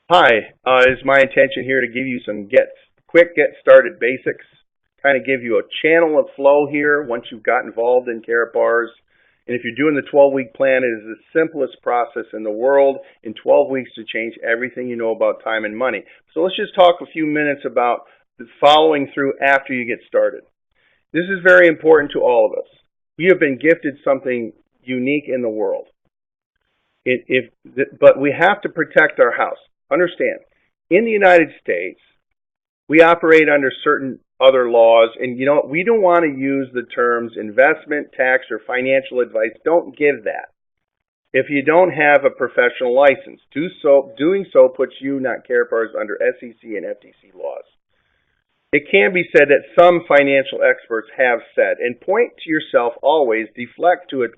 Hi, it's my intention here to give you some quick get started basics, kind of give you a channel of flow here once you've got involved in Karatbars. And if you're doing the 12-week plan, it is the simplest process in the world in 12 weeks to change everything you know about time and money. So let's just talk a few minutes about the following through after you get started. This is very important to all of us. We have been gifted something unique in the world. But we have to protect our house. Understand, in the United States, we operate under certain other laws, and you know what? We don't want to use the terms investment, tax, or financial advice. Don't give that. If you don't have a professional license, doing so puts you, not Karatbars, under SEC and FTC laws. It can be said that some financial experts have said, and point to yourself always, deflect to a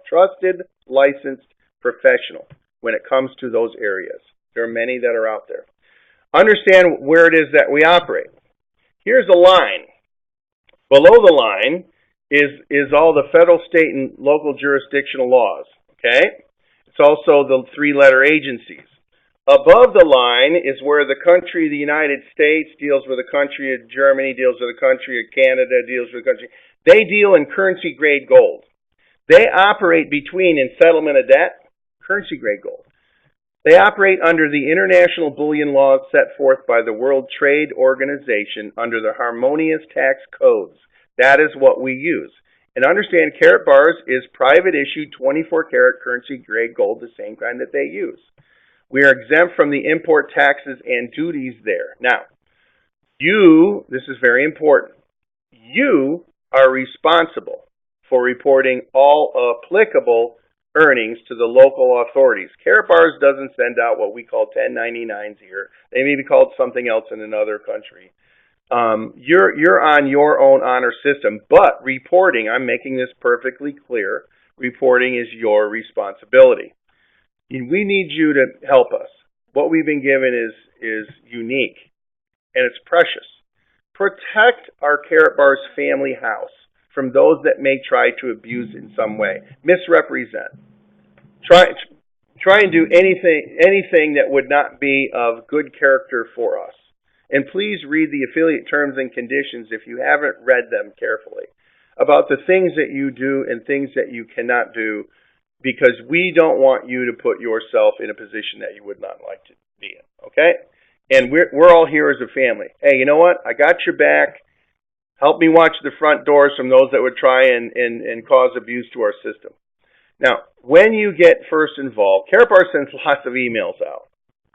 trusted, licensed professional when it comes to those areas. There are many that are out there. Understand where it is that we operate. Here's a line. Below the line is all the federal, state, and local jurisdictional laws. Okay? It's also the three-letter agencies. Above the line is where the country of the United States deals with the country of Germany, deals with the country of Canada, deals with the country. They deal in currency grade gold. They operate between in settlement of debt, currency grade gold. They operate under the international bullion laws set forth by the World Trade Organization under the harmonious tax codes. That is what we use. And understand, Karatbars is private issued 24-karat currency grade gold, the same kind that they use. We are exempt from the import taxes and duties there. Now, this is very important, you are responsible for reporting all applicable earnings to the local authorities. Karatbars doesn't send out what we call 1099s here. They may be called something else in another country. You're on your own honor system, but reporting, I'm making this perfectly clear, reporting is your responsibility. We need you to help us. What we've been given is unique, and it's precious. Protect our Karatbars family house from those that may try to abuse in some way, misrepresent. Try and do anything that would not be of good character for us. And please read the affiliate terms and conditions if you haven't read them carefully about the things that you do and things that you cannot do, because we don't want you to put yourself in a position that you would not like to be in, okay? And we're all here as a family. Hey, you know what? I got your back. Help me watch the front doors from those that would try and cause abuse to our system. Now, when you get first involved, Karatbars sends lots of emails out.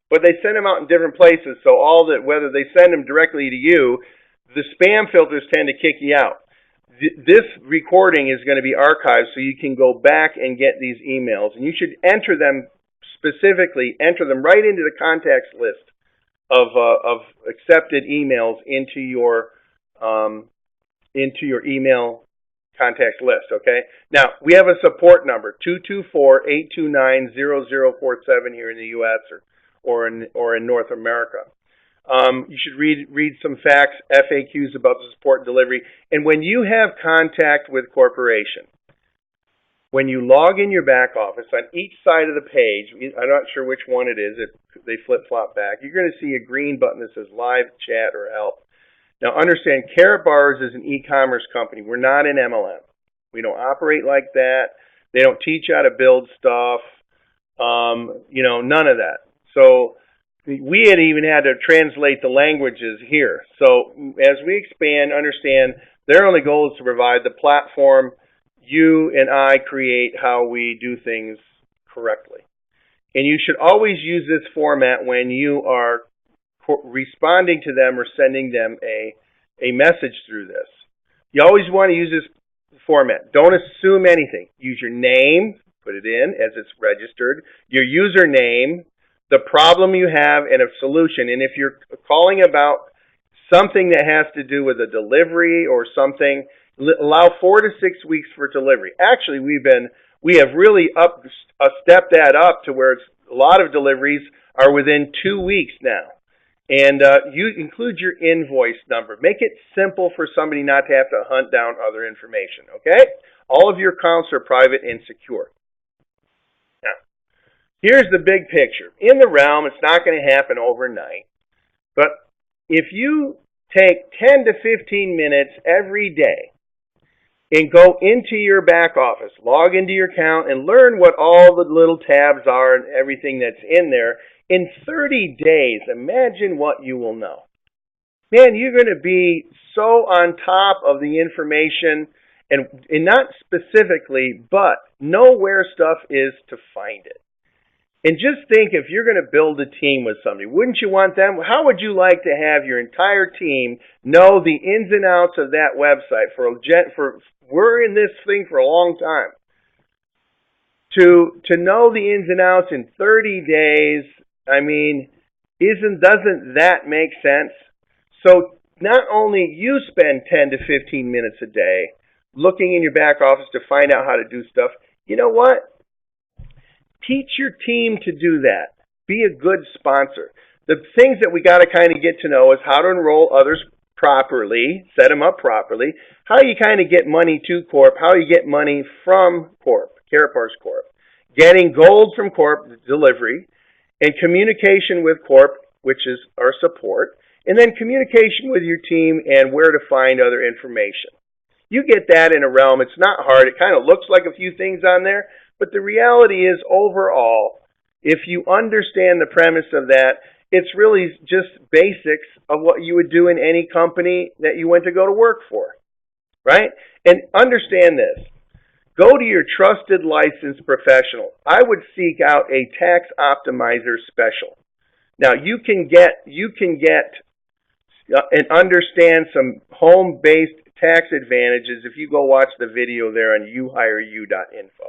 But they send them out in different places, so whether they send them directly to you, the spam filters tend to kick you out. This recording is going to be archived so you can go back and get these emails. And you should enter them right into the contacts list of accepted emails into your email contacts list, okay? Now, we have a support number, 224-829-0047 here in the U.S. or in North America. You should read some facts, FAQs about the support and delivery. And when you have contact with corporation, when you log in your back office, on each side of the page, I'm not sure which one it is, they flip-flop back, you're going to see a green button that says Live, Chat, or Help. Now understand, Karatbars is an e-commerce company. We're not an MLM. We don't operate like that. They don't teach how to build stuff. None of that. So we had even had to translate the languages here. So as we expand, understand, their only goal is to provide the platform you and I create how we do things correctly. And you should always use this format when you are responding to them or sending them a message through this. You always want to use this format. Don't assume anything. Use your name, put it in as it's registered, your username, the problem you have, and a solution. And if you're calling about something that has to do with a delivery or something, allow 4 to 6 weeks for delivery. Actually, we have really stepped that up to where a lot of deliveries are within 2 weeks now. And you include your invoice number. Make it simple for somebody not to have to hunt down other information, okay? All of your accounts are private and secure. Now, Here's the big picture. In the realm, it's not going to happen overnight. But if you take 10 to 15 minutes every day and go into your back office, log into your account, and learn what all the little tabs are and everything that's in there, in 30 days, imagine what you will know. Man, you're going to be so on top of the information, and not specifically, but know where stuff is to find it. And just think, if you're going to build a team with somebody, wouldn't you want them? How would you like to have your entire team know the ins and outs of that website? We're in this thing for a long time. To know the ins and outs in 30 days, I mean, doesn't that make sense? So not only you spend 10 to 15 minutes a day looking in your back office to find out how to do stuff, you know what? Teach your team to do that. Be a good sponsor. The things that we got to kind of get to know is how to enroll others properly, set them up properly, how you kind of get money to Corp, how you get money from Corp, Karatatbars Corp, getting gold from Corp, delivery, and communication with Corp, which is our support, and then communication with your team and where to find other information. You get that in a realm. It's not hard. It kind of looks like a few things on there, but the reality is, overall, if you understand the premise of that, it's really just basics of what you would do in any company that you went to go to work for, right? And understand this. Go to your trusted licensed professional. I would seek out a tax optimizer special. Now, you can get and understand some home-based tax advantages if you go watch the video there on youhireyou.info.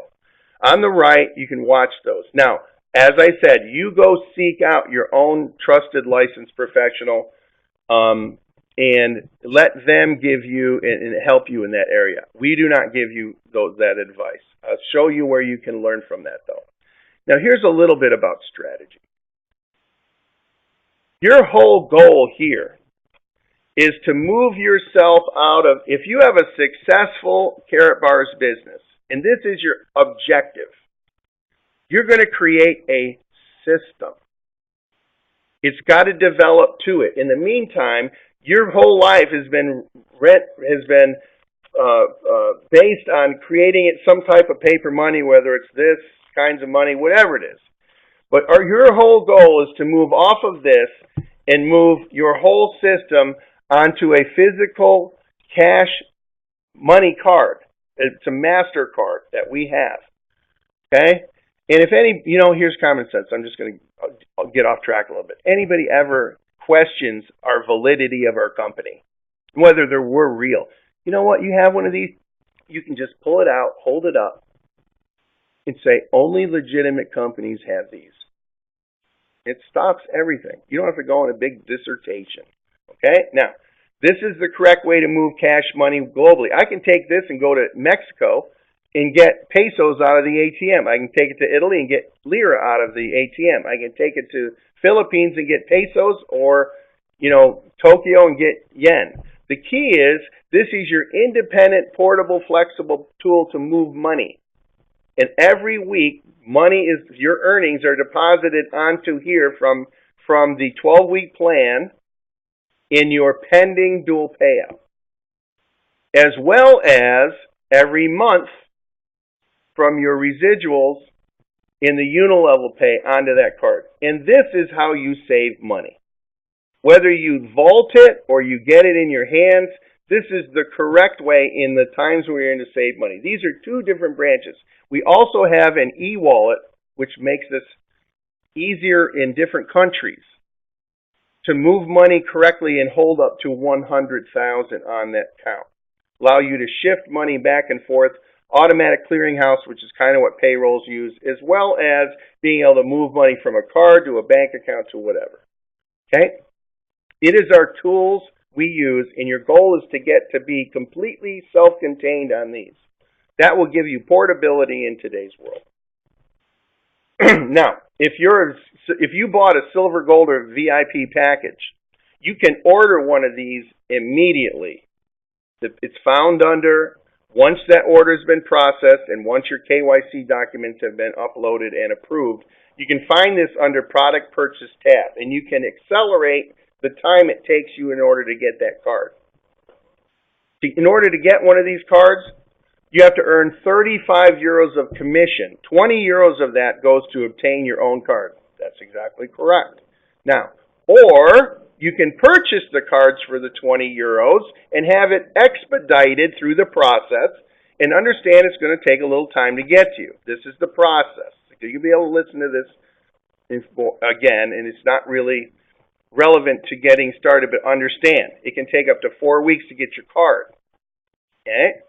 On the right, you can watch those. Now, as I said, you go seek out your own trusted licensed professional and let them give you and help you in that area. We do not give you that advice. I'll show you where you can learn from that, though. Now, here's a little bit about strategy. Your whole goal here is to move yourself out of, if you have a successful Karatatbars business, and this is your objective, you're going to create a system. It's got to develop to it. In the meantime, your whole life has been based on creating it some type of paper money, whether it's this kinds of money, whatever it is. But your whole goal is to move off of this and move your whole system onto a physical cash money card. It's a MasterCard that we have. Okay? And if any, here's common sense. I'm just going to get off track a little bit. Anybody ever questions our validity of our company, whether we're real? You know what? You have one of these, you can just pull it out, hold it up, and say, only legitimate companies have these. It stops everything. You don't have to go on a big dissertation. Okay? Now, this is the correct way to move cash money globally. I can take this and go to Mexico and get pesos out of the ATM. I can take it to Italy and get lira out of the ATM. I can take it to Philippines and get pesos, or, Tokyo and get yen. The key is, this is your independent, portable, flexible tool to move money. And every week, your earnings are deposited onto here from the 12-week plan in your pending dual payout, as well as every month from your residuals in the unilevel pay onto that card. And this is how you save money. Whether you vault it or you get it in your hands, this is the correct way in the times we're in to save money. These are two different branches. We also have an e-wallet, which makes this easier in different countries to move money correctly and hold up to 100,000 on that account. Allow you to shift money back and forth, automatic clearinghouse, which is kind of what payrolls use, as well as being able to move money from a card to a bank account to whatever. Okay? It is our tools we use, and your goal is to get to be completely self-contained on these. That will give you portability in today's world. Now, if you bought a silver, gold, or VIP package, you can order one of these immediately. It's found under, once that order has been processed and once your KYC documents have been uploaded and approved, You can find this under Product Purchase tab, and you can accelerate the time it takes you in order to get that card. In order to get one of these cards, you have to earn 35 euros of commission. 20 euros of that goes to obtain your own card. That's exactly correct. Now, or you can purchase the cards for the 20 euros and have it expedited through the process, and understand it's going to take a little time to get to you. This is the process. You'll be able to listen to this again, and it's not really relevant to getting started, but understand, it can take up to 4 weeks to get your card. Okay?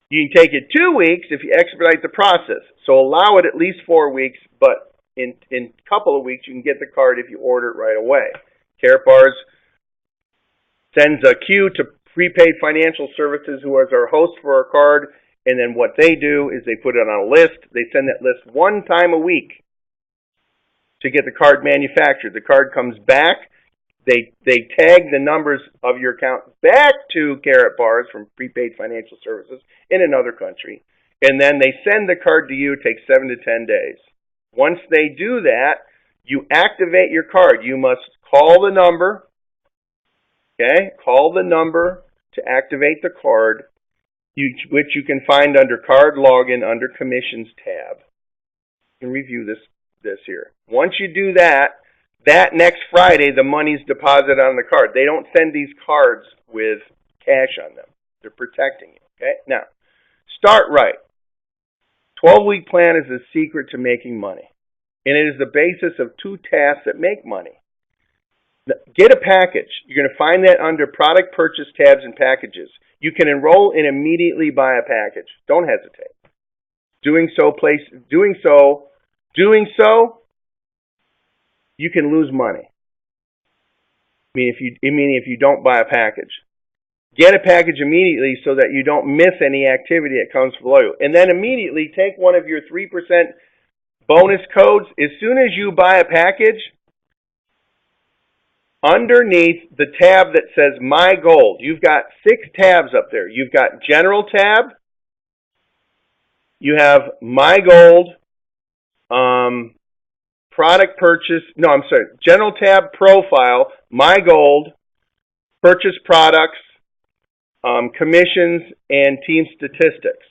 You can take it 2 weeks if you expedite the process. So allow it at least 4 weeks, but in a couple of weeks you can get the card if you order it right away. Karatatbars sends a queue to Prepaid Financial Services, who is our host for our card, and then what they do is they put it on a list. They send that list one time a week to get the card manufactured. The card comes back. They tag the numbers of your account back to Karatatbars from Prepaid Financial Services in another country, and then they send the card to you. It takes 7 to 10 days. Once they do that, you activate your card. You must call the number. Okay, call the number to activate the card, which you can find under Card Login under Commissions tab. You can review this here. Once you do that, that next Friday, the money's deposited on the card. They don't send these cards with cash on them. They're protecting you. Okay, now, start right. 12-week plan is the secret to making money, and it is the basis of 2 tasks that make money. Get a package. You're going to find that under Product Purchase tabs and Packages. You can enroll and immediately buy a package. Don't hesitate. Doing so, you can lose money. If you don't buy a package. Get a package immediately so that you don't miss any activity that comes below you. And then immediately take one of your 3% bonus codes. As soon as you buy a package, underneath the tab that says My Gold, you've got 6 tabs up there. You've got General tab, you have My Gold, Product Purchase, General tab, Profile, My Gold, Purchase Products, Commissions, and Team Statistics.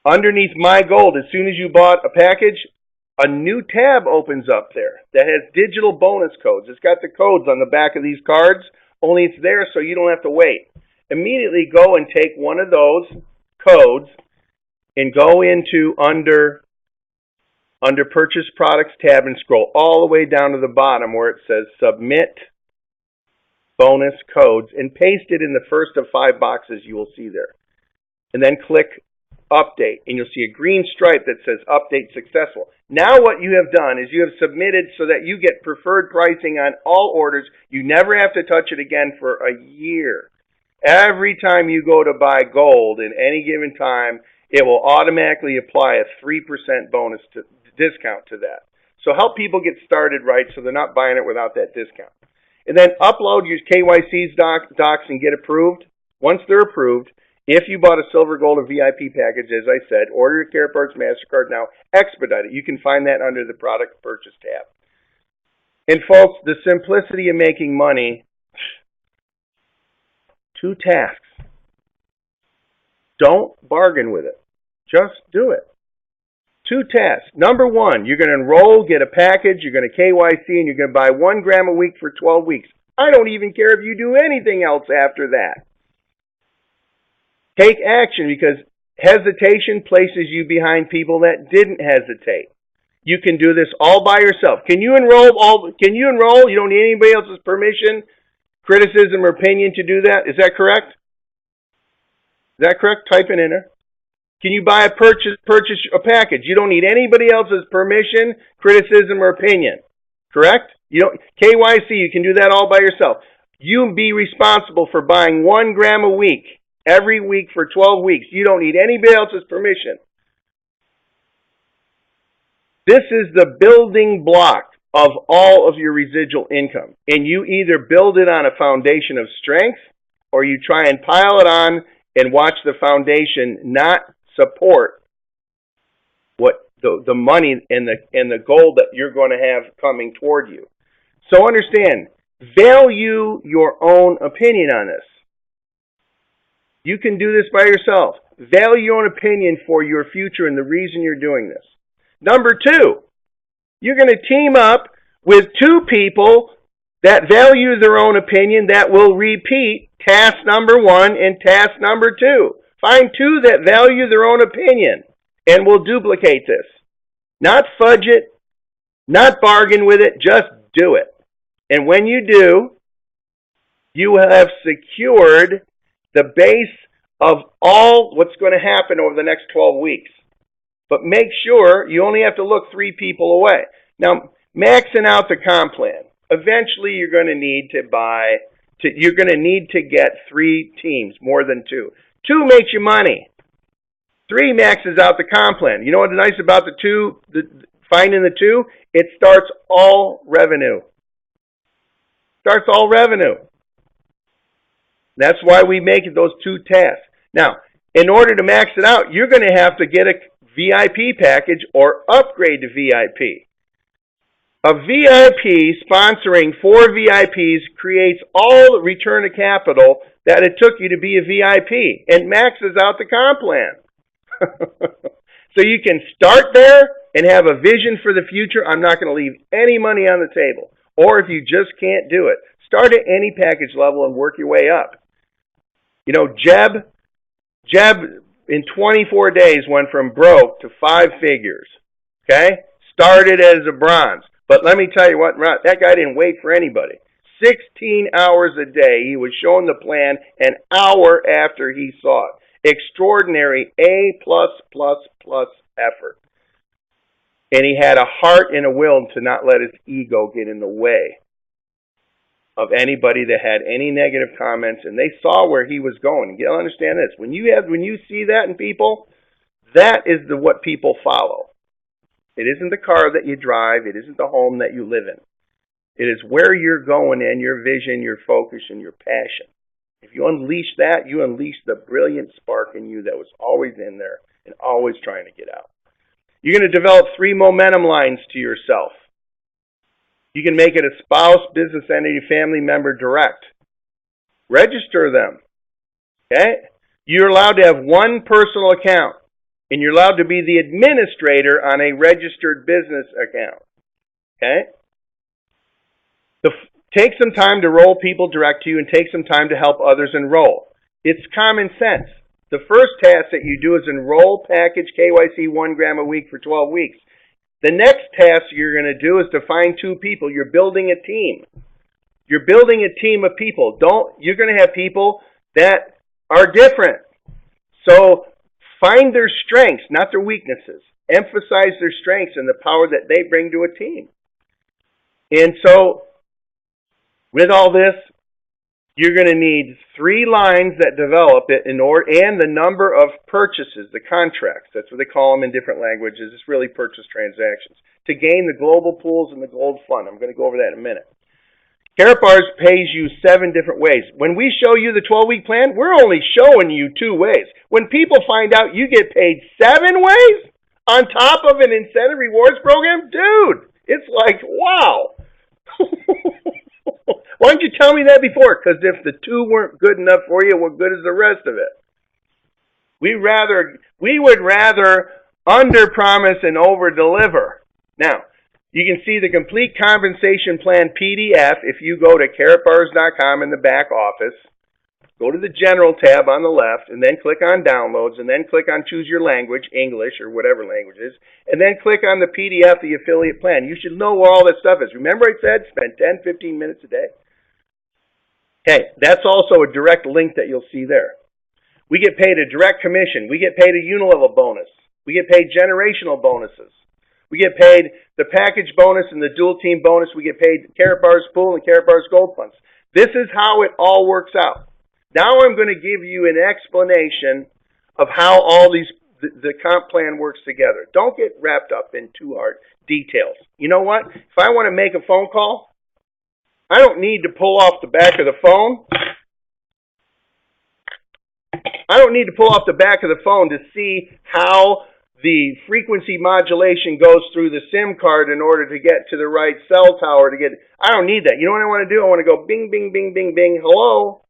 Underneath My Gold, as soon as you bought a package, a new tab opens up there that has digital bonus codes. It's got the codes on the back of these cards, only it's there so you don't have to wait. Immediately go and take one of those codes and go into under Purchase Products tab and scroll all the way down to the bottom where it says Submit Bonus Codes and paste it in the first of 5 boxes you will see there. And then click Update, and you'll see a green stripe that says Update Successful. Now what you have done is you have submitted so that you get preferred pricing on all orders. You never have to touch it again for a year. Every time you go to buy gold in any given time, it will automatically apply a 3% bonus discount to that. So help people get started right so they're not buying it without that discount. And then upload your KYC's docs and get approved. Once they're approved, if you bought a silver, gold, or VIP package, as I said, order your Karatatbars MasterCard now, expedite it. You can find that under the Product Purchase tab. And folks, the simplicity of making money, 2 tasks. Don't bargain with it. Just do it. 2 tasks. Number 1, you're going to enroll, get a package, you're going to KYC, and you're going to buy 1 gram a week for 12 weeks. I don't even care if you do anything else after that. Take action, because hesitation places you behind people that didn't hesitate. You can do this all by yourself. Can you enroll? You don't need anybody else's permission, criticism, or opinion to do that. Is that correct? Is that correct? Type it in there. Can you buy purchase a package? You don't need anybody else's permission, criticism, or opinion. Correct? KYC, you can do that all by yourself. You be responsible for buying 1 gram a week, every week for 12 weeks. You don't need anybody else's permission. This is the building block of all of your residual income. And you either build it on a foundation of strength, or you try and pile it on and watch the foundation not support what the money and the goal that you're going to have coming toward you. So understand, value your own opinion on this. You can do this by yourself. Value your own opinion for your future and the reason you're doing this. Number two, you're going to team up with two people that value their own opinion that will repeat task number one and task number two. Find two that value their own opinion and will duplicate this. Not fudge it, not bargain with it, just do it. And when you do, you have secured the base of all what's going to happen over the next 12 weeks. But make sure you only have to look 3 people away. Now, maxing out the comp plan. Eventually, you're going to need to get 3 teams, more than 2. 2 makes you money. 3 maxes out the comp plan. You know what's nice about the 2, finding the 2? It starts all revenue. Starts all revenue. That's why we make it those 2 tasks. Now, in order to max it out, you're going to have to get a VIP package or upgrade to VIP. A VIP sponsoring 4 VIPs creates all the return of capital that it took you to be a VIP and maxes out the comp plan. So you can start there and have a vision for the future. I'm not going to leave any money on the table. Or if you just can't do it, start at any package level and work your way up. You know, Jeb in 24 days went from broke to 5 figures. Okay? Started as a bronze. But let me tell you what, that guy didn't wait for anybody. 16 hours a day, he was shown the plan an hour after he saw it. Extraordinary A+++ effort. And he had a heart and a will to not let his ego get in the way of anybody that had any negative comments, and they saw where he was going. You understand this. When you see that in people, that is what people follow. It isn't the car that you drive. It isn't the home that you live in. It is where you're going and your vision, your focus, and your passion. If you unleash that, you unleash the brilliant spark in you that was always in there and always trying to get out. You're going to develop 3 momentum lines to yourself. You can make it a spouse, business entity, family member direct. Register them. Okay? You're allowed to have 1 personal account. And you're allowed to be the administrator on a registered business account. Okay? Take some time to roll people direct to you and take some time to help others enroll. It's common sense. The first task that you do is enroll package KYC 1 gram a week for 12 weeks. The next task you're going to do is to find 2 people. You're building a team. You're building a team of people. You're going to have people that are different. So find their strengths, not their weaknesses. Emphasize their strengths and the power that they bring to a team. And so, with all this, you're going to need 3 lines that develop it in order, and the number of purchases, the contracts. That's what they call them in different languages. It's really purchase transactions to gain the global pools and the gold fund. I'm going to go over that in a minute. Karatatbars pays you 7 different ways. When we show you the 12-week plan, we're only showing you 2 ways. When people find out you get paid 7 ways on top of an incentive rewards program, dude, it's like, wow. Why didn't you tell me that before? Because if the 2 weren't good enough for you, what good is the rest of it? We would rather under-promise and over-deliver. Now, you can see the complete compensation plan PDF if you go to Karatatbars.com in the back office. Go to the General tab on the left, and then click on Downloads, and then click on Choose Your Language, English or whatever language it is, and then click on the PDF, the affiliate plan. You should know where all that stuff is. Remember I said spend 10, 15 minutes a day? Okay, that's also a direct link that you'll see there. We get paid a direct commission. We get paid a unilevel bonus. We get paid generational bonuses. We get paid the package bonus and the dual team bonus. We get paid Karatatbars Pool and Karatatbars Gold Funds. This is how it all works out. Now I'm going to give you an explanation of how all the comp plan works together. Don't get wrapped up in too hard details. You know what? If I want to make a phone call, I don't need to pull off the back of the phone. I don't need to pull off the back of the phone to see how the frequency modulation goes through the SIM card in order to get to the right cell tower to get. I don't need that. You know what I want to do? I want to go bing, bing, bing, bing, bing. Hello?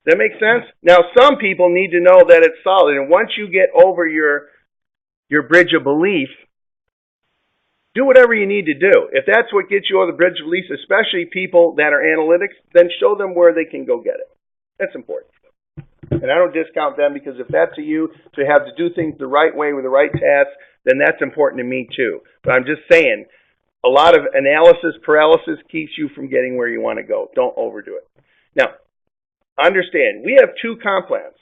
Does that make sense? Now, some people need to know that it's solid. And once you get over your bridge of belief, do whatever you need to do. If that's what gets you over the bridge of belief, especially people that are analytics, then show them where they can go get it. That's important. And I don't discount them, because if that's you to have to do things the right way with the right tasks, then that's important to me too. But I'm just saying, a lot of analysis paralysis keeps you from getting where you want to go. Don't overdo it. Now, understand, we have two comp plans.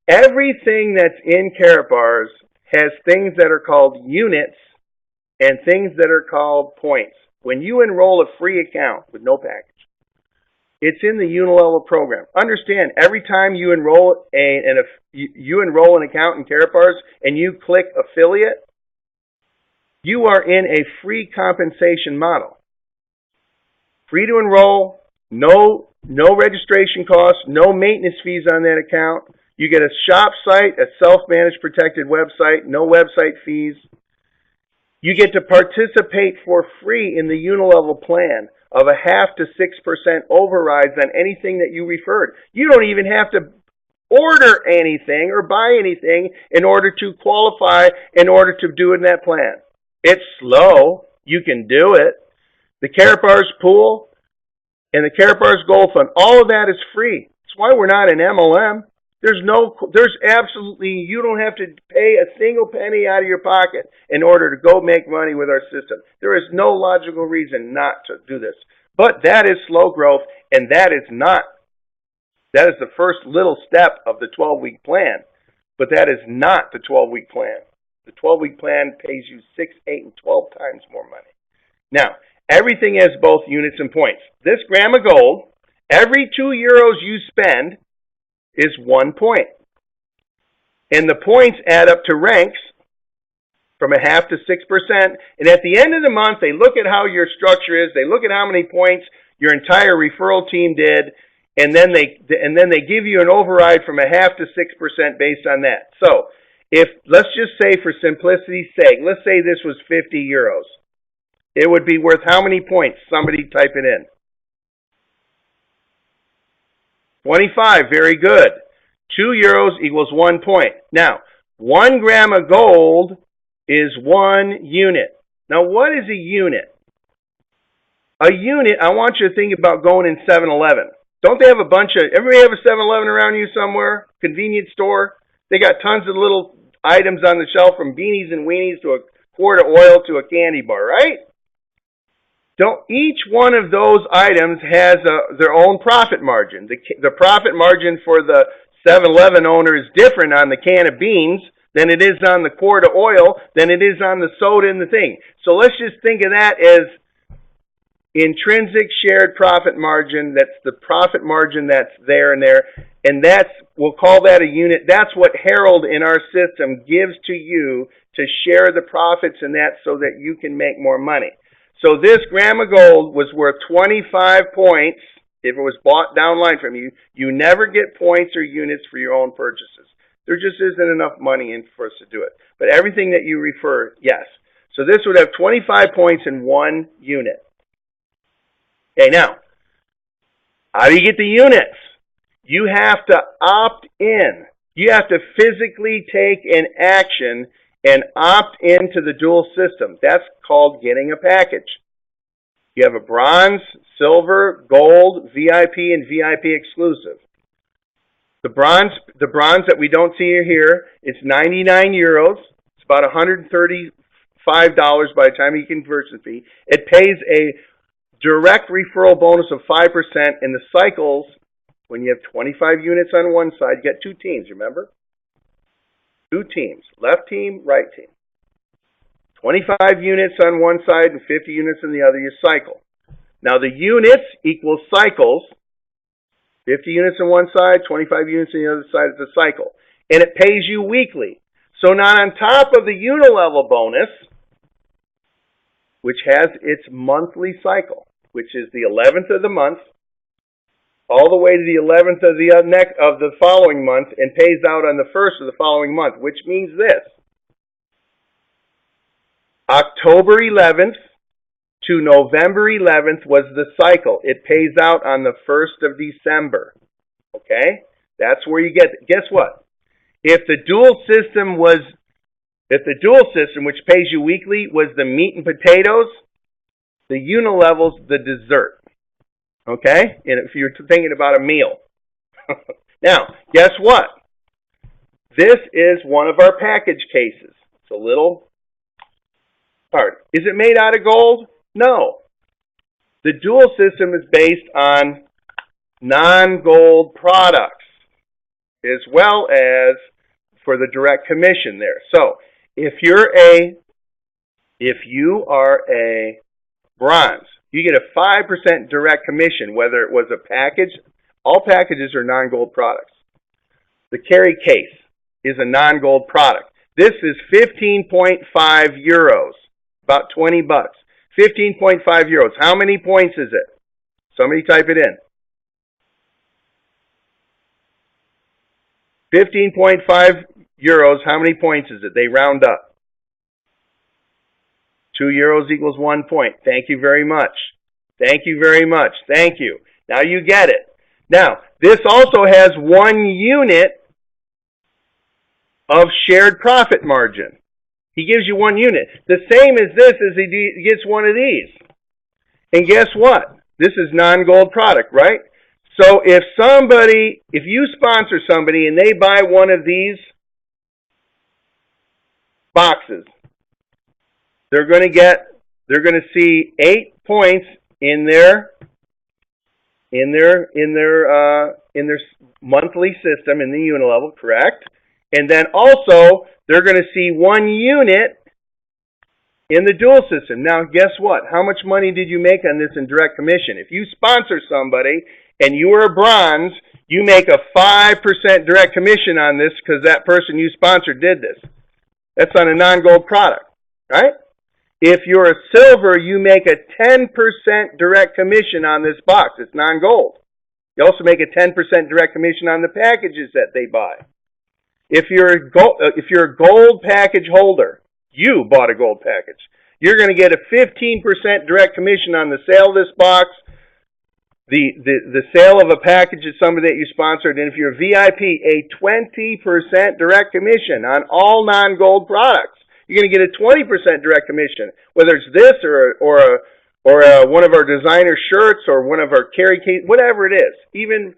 Everything that's in Karatatbars has things that are called units and things that are called points. When you enroll a free account with no package, it's in the unilevel program. Understand, every time you enroll an account in Karatatbars and you click affiliate, you are in a free compensation model. Free to enroll, no registration costs, no maintenance fees on that account. You get a shop site, a self-managed protected website, no website fees. You get to participate for free in the unilevel plan of 0.5% to 6% overrides on anything that you referred. You don't even have to order anything or buy anything in order to qualify, in order to do it in that plan. It's slow. You can do it. The Karatatbars pool and the Karatatbars Gold Fund, all of that is free. That's why we're not an MLM. You don't have to pay a single penny out of your pocket in order to go make money with our system. There is no logical reason not to do this. But that is slow growth, and that is the first little step of the 12-week plan. But that is not the 12-week plan. The 12-week plan pays you 6, 8, and 12 times more money. Now, everything has both units and points. This gram of gold, every 2 euros you spend is 1 point. And the points add up to ranks from 0.5% to 6%. And at the end of the month, they look at how your structure is. They look at how many points your entire referral team did. And then they give you an override from 0.5% to 6% based on that. So let's just say, for simplicity's sake, let's say this was 50 euros. It would be worth how many points? Somebody type it in. 25, very good. 2 euros equals 1 point. Now, 1 gram of gold is 1 unit. Now, what is a unit? A unit, I want you to think about going in 7-Eleven. Don't they have everybody have a 7-Eleven around you somewhere? Convenience store? They got tons of little items on the shelf, from beanies and weenies to a quart of oil to a candy bar, right? Each one of those items has their own profit margin. The profit margin for the 7-Eleven owner is different on the can of beans than it is on the quart of oil, than it is on the soda and the thing. So let's just think of that as intrinsic shared profit margin. That's the profit margin that's there and there. And we'll call that a unit. That's what Harold in our system gives to you to share the profits in that, so that you can make more money. So this gram of gold was worth 25 points if it was bought downline from you. You never get points or units for your own purchases. There just isn't enough money in for us to do it. But everything that you refer, yes. So this would have 25 points in 1 unit. Okay, now, how do you get the units? You have to opt in. You have to physically take an action and opt into the dual system. That's called getting a package. You have a bronze, silver, gold, VIP, and VIP exclusive. The bronze that we don't see here, it's 99 euros. It's about $135 by the time you convert the fee. It pays a direct referral bonus of 5%. In the cycles, when you have 25 units on one side, you get 2 teams, remember? 2 teams, left team, right team. 25 units on one side and 50 units on the other, you cycle. Now the units equal cycles. 50 units on one side, 25 units on the other side is a cycle. And it pays you weekly. So now on top of the unilevel bonus, which has its monthly cycle, which is the 11th of the month, all the way to the 11th of the following month and pays out on the 1st of the following month, which means this. October 11th to November 11th was the cycle. It pays out on the 1st of December. Okay? That's where you get it. Guess what? If the dual system, which pays you weekly, was the meat and potatoes, the unilevel's the dessert. Okay? And if you're thinking about a meal. Now, guess what? This is one of our package cases. It's a little hard. Is it made out of gold? No. The dual system is based on non-gold products, as well as for the direct commission there. So, if you are a bronze, you get a 5% direct commission, whether it was a package. All packages are non-gold products. The carry case is a non-gold product. This is 15.5 euros, about 20 bucks. 15.5 euros. How many points is it? Somebody type it in. 15.5 euros, how many points is it? They round up. 2 euros equals 1 point. Thank you very much. Thank you very much. Thank you. Now you get it. Now, this also has 1 unit of shared profit margin. He gives you 1 unit. The same as this is he gets one of these. And guess what? This is non-gold product, right? So if you sponsor somebody and they buy one of these boxes, they're going to see 8 points in their monthly system in the unilevel, correct? And then also they're going to see 1 unit in the dual system. Now, guess what? How much money did you make on this in direct commission? If you sponsor somebody and you are a bronze, you make a 5% direct commission on this because that person you sponsored did this. That's on a non-gold product, right? If you're a silver, you make a 10% direct commission on this box. It's non-gold. You also make a 10% direct commission on the packages that they buy. If you're a gold package holder, you bought a gold package, you're going to get a 15% direct commission on the sale of this box, the sale of a package to somebody that you sponsored, and if you're a VIP, a 20% direct commission on all non-gold products. You're going to get a 20% direct commission, whether it's this or one of our designer shirts or one of our carry case, whatever it is. Even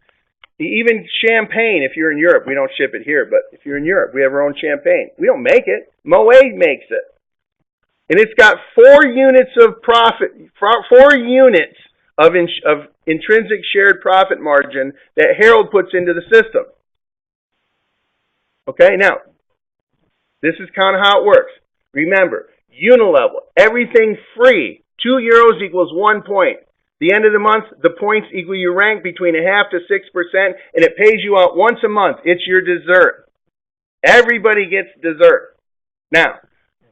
champagne, if you're in Europe, we don't ship it here, but if you're in Europe, we have our own champagne. We don't make it. Moet makes it. And it's got 4 units of profit, 4 units of intrinsic shared profit margin that Harold puts into the system. Okay, now, this is kind of how it works. Remember, unilevel, everything free. 2 euros equals 1 point. The end of the month, the points equal your rank between 0.5% to 6%, and it pays you out once a month. It's your dessert. Everybody gets dessert. Now,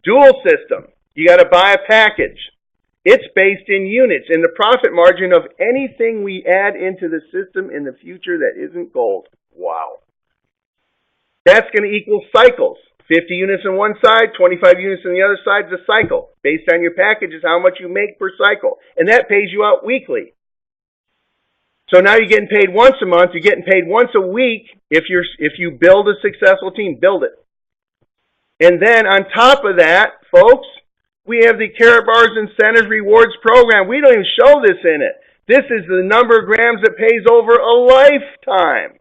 dual system, you got to buy a package. It's based in units, in the profit margin of anything we add into the system in the future that isn't gold. Wow. That's going to equal cycles. 50 units on one side, 25 units on the other side is a cycle. Based on your package is how much you make per cycle. And that pays you out weekly. So now you're getting paid once a month. You're getting paid once a week. If you build a successful team, build it. And then on top of that, folks, we have the Karatatbars Incentive Rewards Program. We don't even show this in it. This is the number of grams that pays over a lifetime.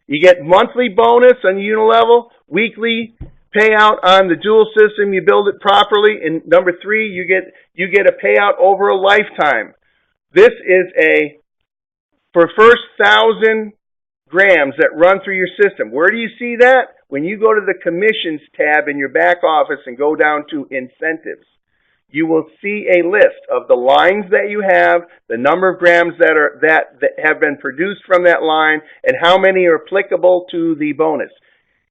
You get monthly bonus on the unilevel, weekly payout on the dual system. You build it properly. And number 3, you get a payout over a lifetime. This is for first 1,000 grams that run through your system. Where do you see that? When you go to the commissions tab in your back office and go down to incentives, you will see a list of the lines that you have, the number of grams that have been produced from that line, and how many are applicable to the bonus.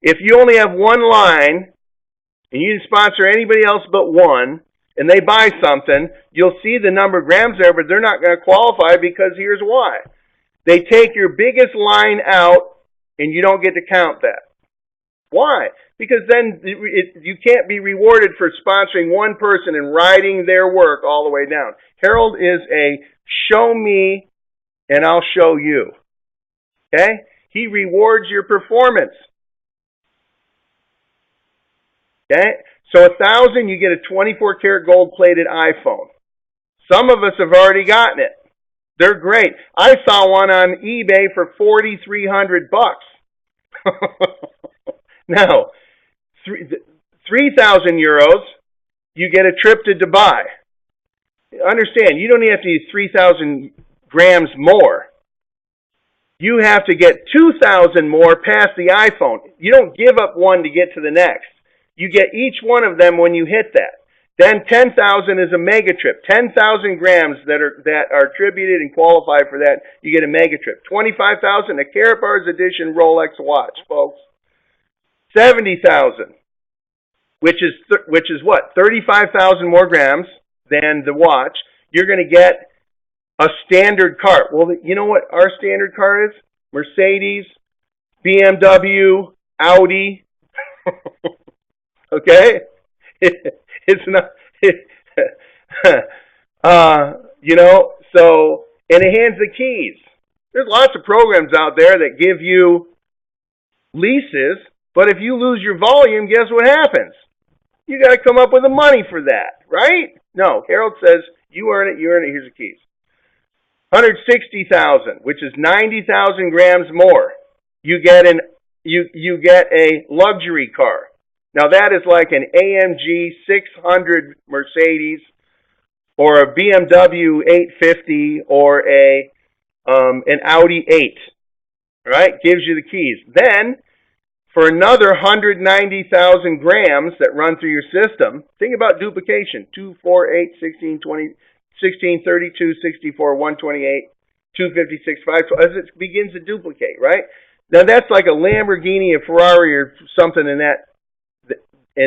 If you only have one line, and you sponsor anybody else but one, and they buy something, you'll see the number of grams there, but they're not going to qualify because here's why. They take your biggest line out, and you don't get to count that. Why? Because then you can't be rewarded for sponsoring one person and riding their work all the way down. Harold is a show me and I'll show you. Okay? He rewards your performance. Okay? So $1,000, you get a 24-karat gold-plated iPhone. Some of us have already gotten it. They're great. I saw one on eBay for $4,300. Now, 3,000 euros, you get a trip to Dubai. Understand, you don't even have to use 3,000 grams more. You have to get 2,000 more past the iPhone. You don't give up one to get to the next. You get each one of them when you hit that. Then 10,000 is a mega trip. 10,000 grams that are attributed and qualify for that, you get a mega trip. 25,000, a Karatatbars edition Rolex watch, folks. 70,000, which is what? 35,000 more grams than the watch. You're going to get a standard car. Well, you know what our standard car is? Mercedes, BMW, Audi. Okay? It's not, so, and it hands the keys. There's lots of programs out there that give you leases, but if you lose your volume, guess what happens? You got to come up with the money for that, right? No, Harold says, you earn it, here's the keys. 160,000, which is 90,000 grams more. You get a luxury car. Now that is like an AMG 600 Mercedes or a BMW 850 or an Audi 8. Right? Gives you the keys. Then for another 190,000 grams that run through your system, think about duplication. 2, 4, 8, 16, 20, 16, 32, 64, 128, 256, 5. So as it begins to duplicate, right? Now that's like a Lamborghini, a Ferrari, or something in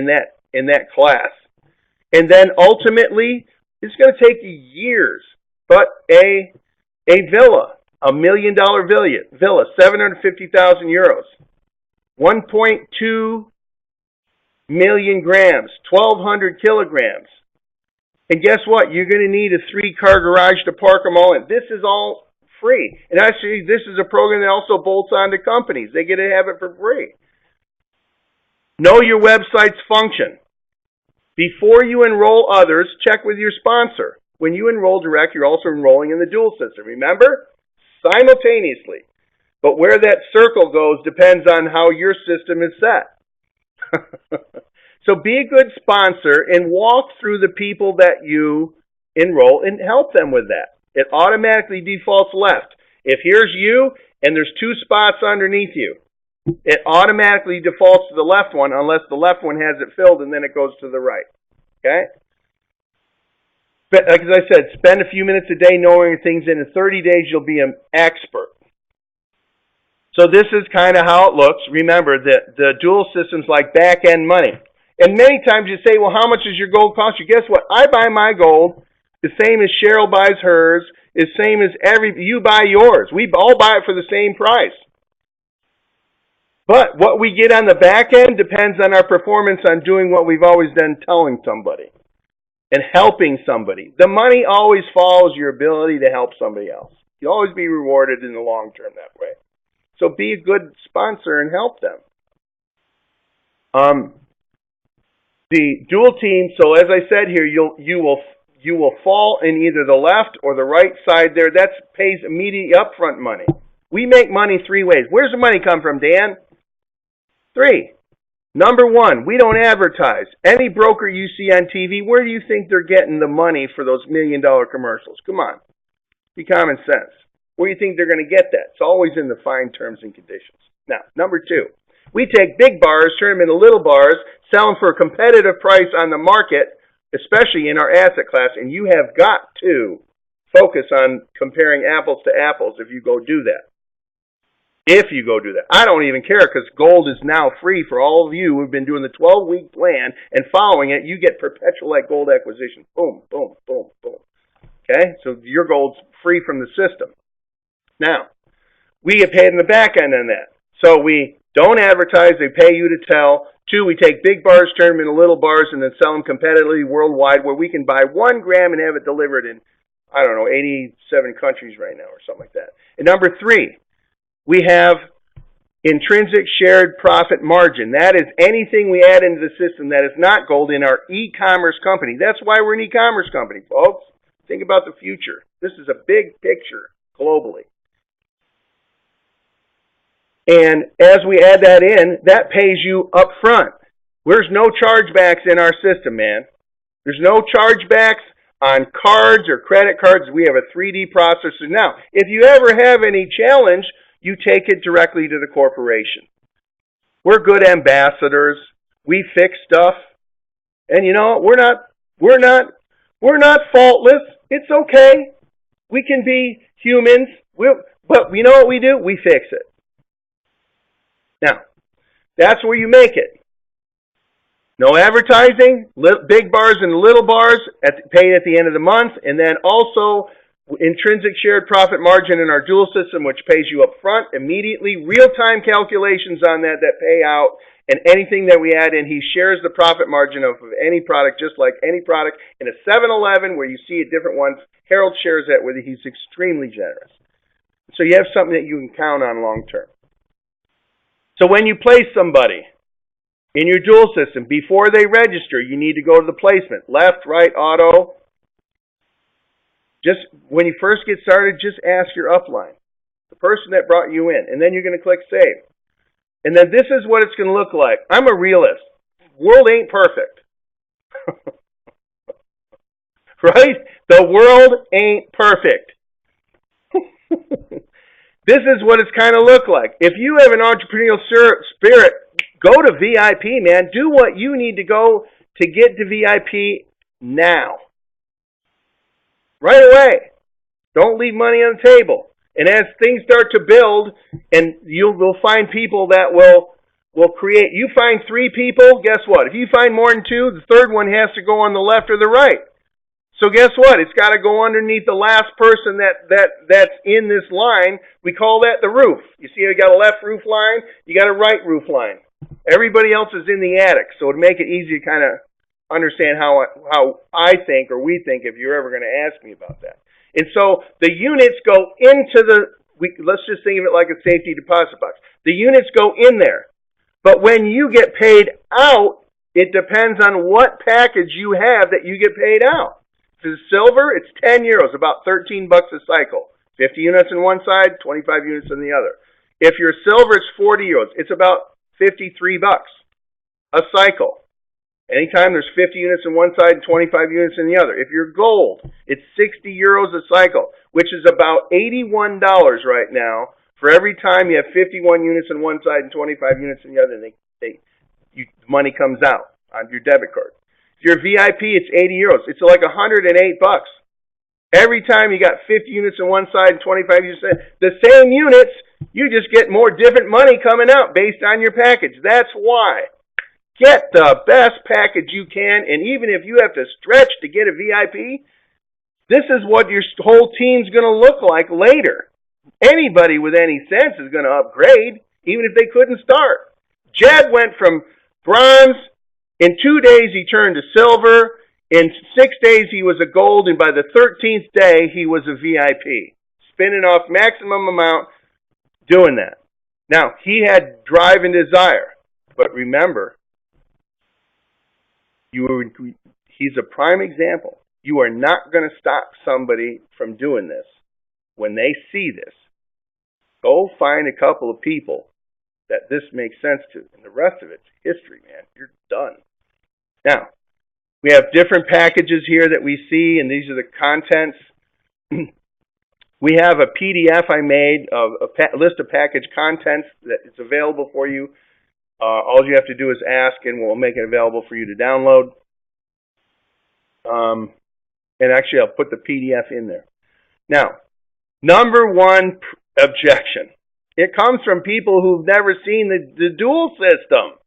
that class. And then ultimately, it's going to take you years. But a villa, $1 million villa, 750,000 euros, 1.2 million grams, 1,200 kilograms. And guess what? You're going to need a 3-car garage to park them all in. This is all free. And actually, this is a program that also bolts on to companies. They get to have it for free. Know your website's function. Before you enroll others, check with your sponsor. When you enroll direct, you're also enrolling in the dual system. Remember? Simultaneously. But where that circle goes depends on how your system is set. So be a good sponsor and walk through the people that you enroll and help them with that. It automatically defaults left. If here's you and there's 2 spots underneath you, it automatically defaults to the left one unless the left one has it filled, and then it goes to the right. Okay? But like as I said, spend a few minutes a day knowing things, and in 30 days you'll be an expert. So this is kind of how it looks. Remember that the dual systems like back-end money. And many times you say, well, how much does your gold cost you? Guess what? I buy my gold the same as Cheryl buys hers, the same as you buy yours. We all buy it for the same price. But what we get on the back end depends on our performance on doing what we've always done, telling somebody and helping somebody. The money always follows your ability to help somebody else. You'll always be rewarded in the long term that way. So be a good sponsor and help them. The dual team, so as I said here, you will fall in either the left or the right side there. That pays immediate upfront money. We make money 3 ways. Where's the money come from, Dan? 3. Number 1, we don't advertise. Any broker you see on TV, where do you think they're getting the money for those $1 million commercials? Come on. Be common sense. Where do you think they're going to get that? It's always in the fine terms and conditions. Now, number 2, we take big bars, turn them into little bars, sell them for a competitive price on the market, especially in our asset class, and you have got to focus on comparing apples to apples if you go do that. If you go do that. I don't even care because gold is now free for all of you who've been doing the 12-week plan and following it. You get perpetual like gold acquisition. Boom, boom, boom, boom. Okay? So your gold's free from the system. Now, we get paid in the back end on that. So we don't advertise, they pay you to tell. 2, we take big bars, turn them into little bars, and then sell them competitively worldwide, where we can buy 1 gram and have it delivered in, 87 countries right now or something like that. And number 3, we have intrinsic shared profit margin. That is anything we add into the system that is not gold in our e-commerce company. That's why we're an e-commerce company, folks. Think about the future. This is a big picture globally. And as we add that in, that pays you up front. There's no chargebacks in our system, man. There's no chargebacks on cards or credit cards. We have a 3D processor. Now, if you ever have any challenge, you take it directly to the corporation. We're good ambassadors. We fix stuff. And you know, we're not faultless. It's okay. We can be humans. But you know what we do? We fix it. Now, that's where you make it. No advertising, big bars and little bars paid at the end of the month, and then also intrinsic shared profit margin in our dual system, which pays you up front, immediately, real-time calculations on that pay out, and anything that we add in, he shares the profit margin of any product, just like any product. In a 7-Eleven, where you see a different ones, Harold shares that with you. He's extremely generous. So you have something that you can count on long term. So when you place somebody in your dual system, before they register, you need to go to the placement. Left, right, auto. Just when you first get started, just ask your upline, the person that brought you in, and then you're going to click Save. And then this is what it's going to look like. I'm a realist. World ain't perfect. Right? The world ain't perfect. This is what it's kind of look like. If you have an entrepreneurial spirit, go to VIP, man. Do what you need to go to get to VIP now. Right away. Don't leave money on the table. And as things start to build, and you'll find people that will create. You find 3 people, guess what? If you find more than 2, the third one has to go on the left or the right. So guess what? It's got to go underneath the last person that's in this line. We call that the roof. You see, you got a left roof line, you got a right roof line. Everybody else is in the attic, so to make it easy to kind of understand how I think or we think if you're ever going to ask me about that. And so the units go into let's just think of it like a safety deposit box. The units go in there. But when you get paid out, it depends on what package you have that you get paid out. If it's silver, it's 10 euros, about 13 bucks a cycle. 50 units on one side, 25 units on the other. If you're silver, it's 40 euros. It's about 53 bucks a cycle. Anytime there's 50 units on one side and 25 units on the other. If you're gold, it's 60 euros a cycle, which is about $81 right now for every time you have 51 units on one side and 25 units on the other, and money comes out on your debit card. If you're VIP, it's 80 euros. It's like 108 bucks. Every time you got 50 units on one side and 25 units on the same units, you just get more different money coming out based on your package. That's why. Get the best package you can, and even if you have to stretch to get a VIP, this is what your whole team's going to look like later. Anybody with any sense is going to upgrade, even if they couldn't start. Jed went from bronze. In 2 days, he turned to silver. In 6 days, he was a gold. And by the 13th day, he was a VIP. Spinning off maximum amount, doing that. Now, he had drive and desire. But remember, he's a prime example. You are not going to stop somebody from doing this when they see this. Go find a couple of people that this makes sense to. And the rest of it's history, man. You're done. Now, we have different packages here that we see, and these are the contents. We have a PDF I made of a list of package contents that is available for you. All you have to do is ask, and we'll make it available for you to download. And actually, I'll put the PDF in there. Now, number one objection. It comes from people who've never seen the dual system.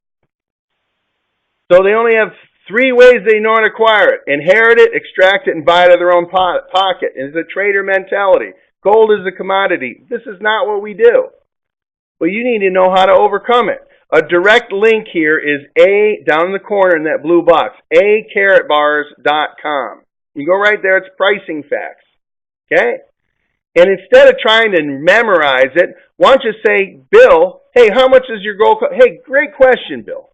So they only have 3 ways they know how to acquire it. Inherit it, extract it, and buy it out of their own pocket. And it's a trader mentality. Gold is a commodity. This is not what we do. But you need to know how to overcome it. A direct link here is down in the corner in that blue box, Karatatbars.com. You go right there, it's pricing facts. Okay? And instead of trying to memorize it, why don't you say, Bill, hey, how much is your gold? Hey, great question, Bill.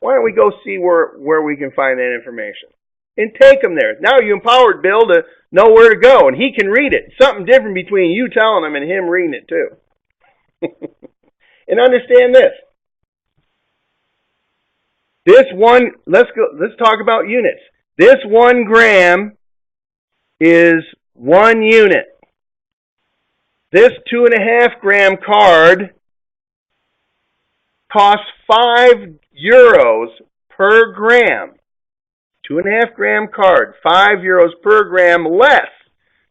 Why don't we go see where we can find that information? And take him there. Now you empowered Bill to know where to go, and he can read it. Something different between you telling him and him reading it too. And understand this. Let's talk about units. This 1 gram is 1 unit. This 2.5 gram card costs €5 per gram. 2.5 gram card, €5 per gram less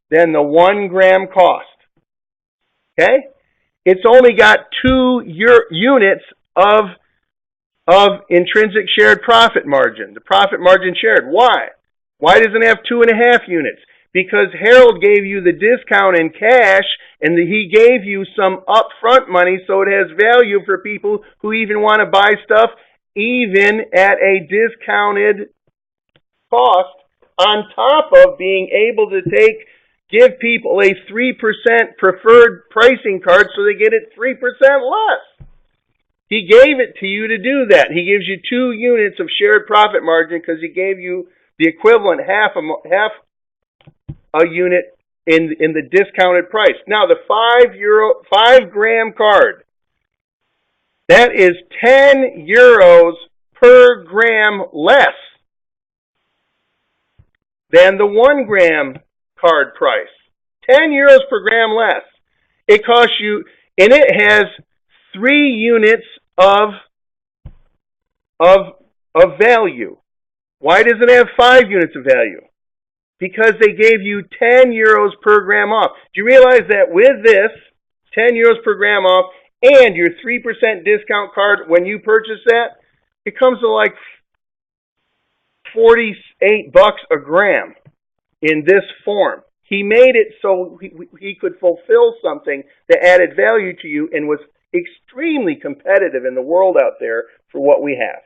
than the 1 gram cost. Okay? It's only got 2 units of intrinsic shared profit margin. The profit margin shared. Why? Why doesn't it have 2.5 units? Because Harold gave you the discount in cash, and he gave you some upfront money, so it has value for people who even want to buy stuff even at a discounted cost, on top of being able to give people a 3% preferred pricing card so they get it 3% less. He gave it to you to do that. He gives you 2 units of shared profit margin because he gave you the equivalent half a unit in the discounted price. Now the 5 gram card, that is €10 per gram less than the 1 gram card price. €10 per gram less. It costs you, and it has 3 units of value. Why does it have 5 units of value? Because they gave you €10 per gram off. Do you realize that with this, €10 per gram off, and your 3% discount card, when you purchase that, it comes to like $48 a gram in this form. He made it so he could fulfill something that added value to you and was extremely competitive in the world out there for what we have.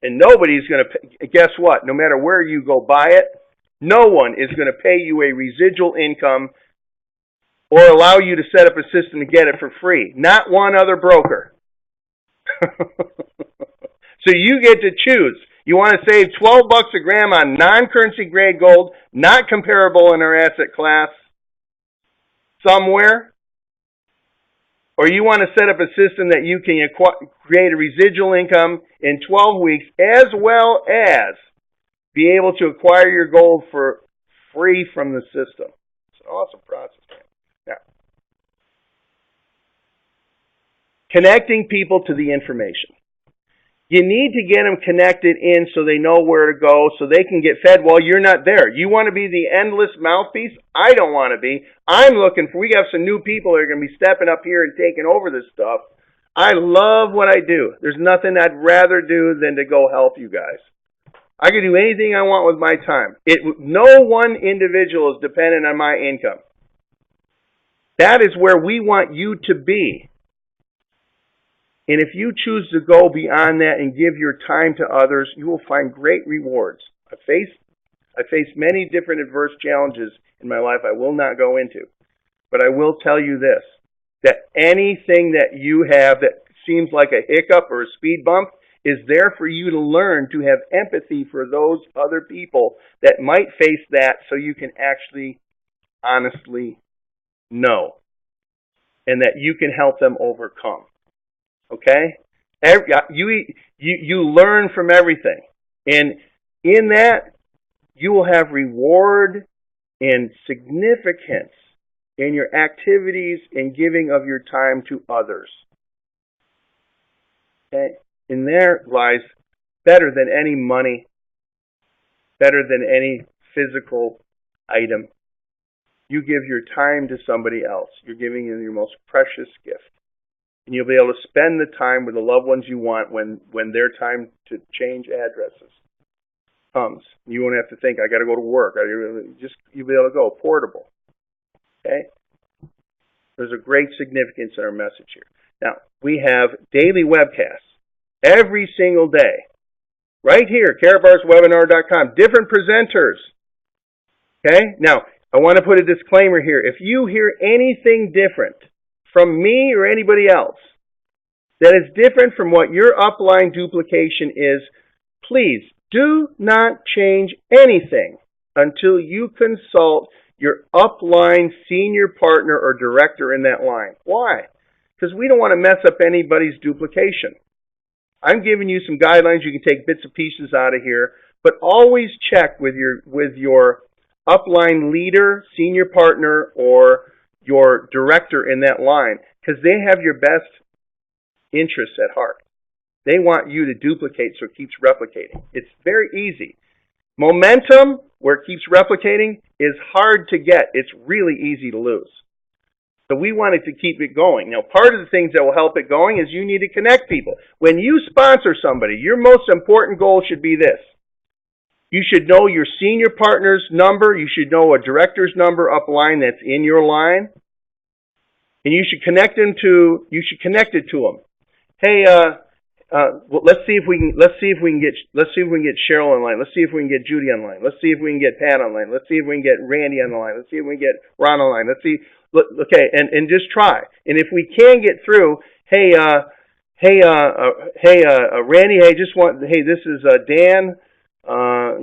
And nobody's going to, guess what? No matter where you go buy it, no one is going to pay you a residual income or allow you to set up a system to get it for free. Not one other broker. So you get to choose. You want to save $12 a gram on non-currency grade gold, not comparable in our asset class somewhere? Or you want to set up a system that you can create a residual income in 12 weeks, as well as be able to acquire your gold for free from the system. It's an awesome process. Now, connecting people to the information. You need to get them connected in so they know where to go, so they can get fed while you're not there. You want to be the endless mouthpiece? I don't want to be. We have some new people that are going to be stepping up here and taking over this stuff. I love what I do. There's nothing I'd rather do than to go help you guys. I can do anything I want with my time. No one individual is dependent on my income. That is where we want you to be. And if you choose to go beyond that and give your time to others, you will find great rewards. I faced many different adverse challenges in my life I will not go into. But I will tell you this, that anything that you have that seems like a hiccup or a speed bump is there for you to learn to have empathy for those other people that might face that, so you can actually honestly know and that you can help them overcome. Okay? You learn from everything. And in that, you will have reward and significance in your activities and giving of your time to others. Okay? And there lies, better than any money, better than any physical item, you give your time to somebody else. You're giving them your most precious gift. And you'll be able to spend the time with the loved ones you want when their time to change addresses comes. You won't have to think, I got to go to work. You'll be able to go portable. Okay? There's a great significance in our message here. Now, we have daily webcasts every single day. Right here, KaratatbarsWebinar.com. Different presenters. Okay? Now, I want to put a disclaimer here. If you hear anything different from me or anybody else that is different from what your upline duplication is, please do not change anything until you consult your upline senior partner or director in that line. Why? Because we don't want to mess up anybody's duplication. I'm giving you some guidelines. You can take bits and pieces out of here, but always check with your upline leader, senior partner, or your director in that line, because they have your best interests at heart. They want you to duplicate so it keeps replicating. It's very easy. Momentum, where it keeps replicating, is hard to get. It's really easy to lose. So we wanted to keep it going. Now, part of the things that will help it going is you need to connect people. When you sponsor somebody, your most important goal should be this. You should know your senior partner's number. You should know a director's number upline that's in your line. And you should connect it to them. Hey, well, let's see if we can get Cheryl online. Let's see if we can get Judy online. Let's see if we can get Pat online. Let's see if we can get Randy on the line. Let's see if we can get Ron online. Let's see. Okay, and just try. And if we can get through, hey, Randy, hey, this is Dan. I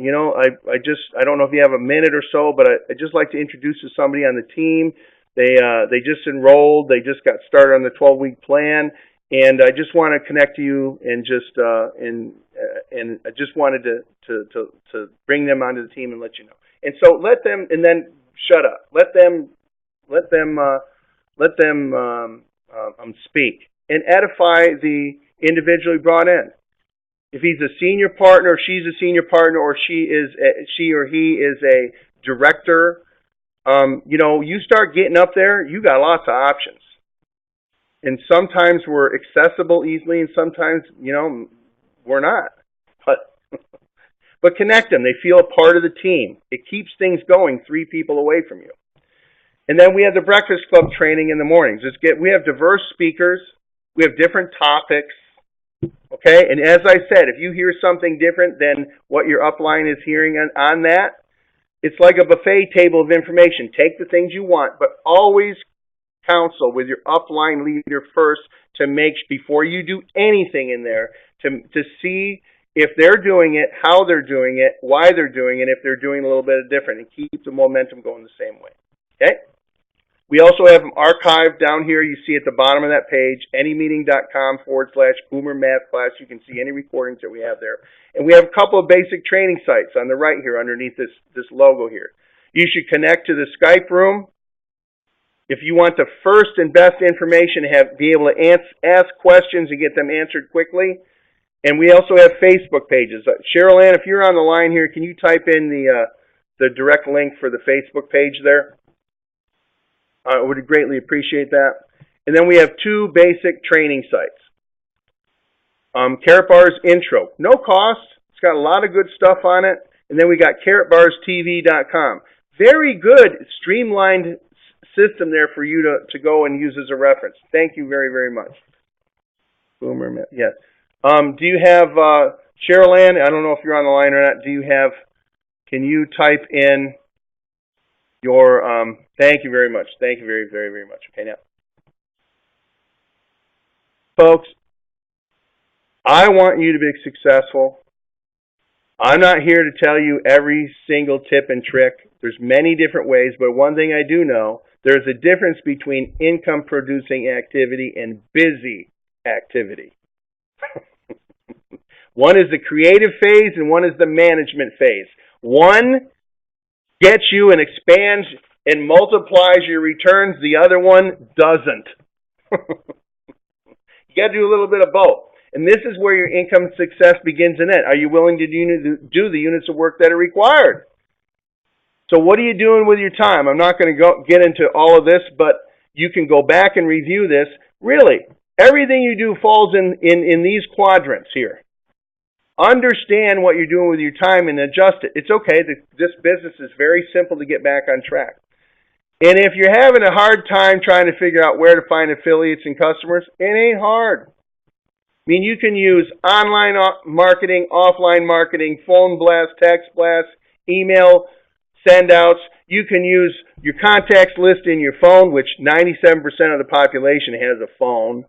don't know if you have a minute or so, but I'd just like to introduce to somebody on the team. They just enrolled. They just got started on the 12-week plan. And I just want to connect to you and I just wanted to bring them onto the team and let you know. And so let them, and then shut up. Let them speak and edify the individually brought in. If he's a senior partner, or she's a senior partner, or she or he is a director, you start getting up there, you got lots of options. And sometimes we're accessible easily, and sometimes, we're not. But connect them. They feel a part of the team. It keeps things going 3 people away from you. And then we have the Breakfast Club training in the mornings. We have diverse speakers. We have different topics. Okay? And as I said, if you hear something different than what your upline is hearing on that, it's like a buffet table of information. Take the things you want, but always counsel with your upline leader first to before you do anything in there, to see if they're doing it, how they're doing it, why they're doing it, if they're doing a little bit of different, and keep the momentum going the same way. Okay? We also have them archived down here. You see at the bottom of that page, anymeeting.com/Boomer Math Class. You can see any recordings that we have there. And we have a couple of basic training sites on the right here underneath this logo here. You should connect to the Skype room. If you want the first and best information, be able to ask questions and get them answered quickly. And we also have Facebook pages. Cheryl Ann, if you're on the line here, can you type in the direct link for the Facebook page there? I would greatly appreciate that. And then we have 2 basic training sites. Karatbars Intro, no cost. It's got a lot of good stuff on it. And then we got KaratbarsTV.com. Very good, streamlined system there for you to go and use as a reference. Thank you very, very much. Boomer, yes. Do you have, Cheryl Ann, I don't know if you're on the line or not, can you type in your, thank you very much. Thank you very, very, very much. Okay, now. Folks, I want you to be successful. I'm not here to tell you every single tip and trick. There's many different ways, but one thing I do know, there's a difference between income-producing activity and busy activity. One is the creative phase and one is the management phase. One gets you and expands and multiplies your returns. The other one doesn't. You got to do a little bit of both. And this is where your income success begins and ends. Are you willing to do the units of work that are required? So what are you doing with your time? I'm not going to get into all of this, but you can go back and review this. Really, everything you do falls in these quadrants here. Understand what you're doing with your time and adjust it. It's okay. This business is very simple to get back on track. And if you're having a hard time trying to figure out where to find affiliates and customers, it ain't hard. I mean, you can use online marketing, offline marketing, phone blast, text blast, email send outs. You can use your contacts list in your phone, which 97% of the population has a phone.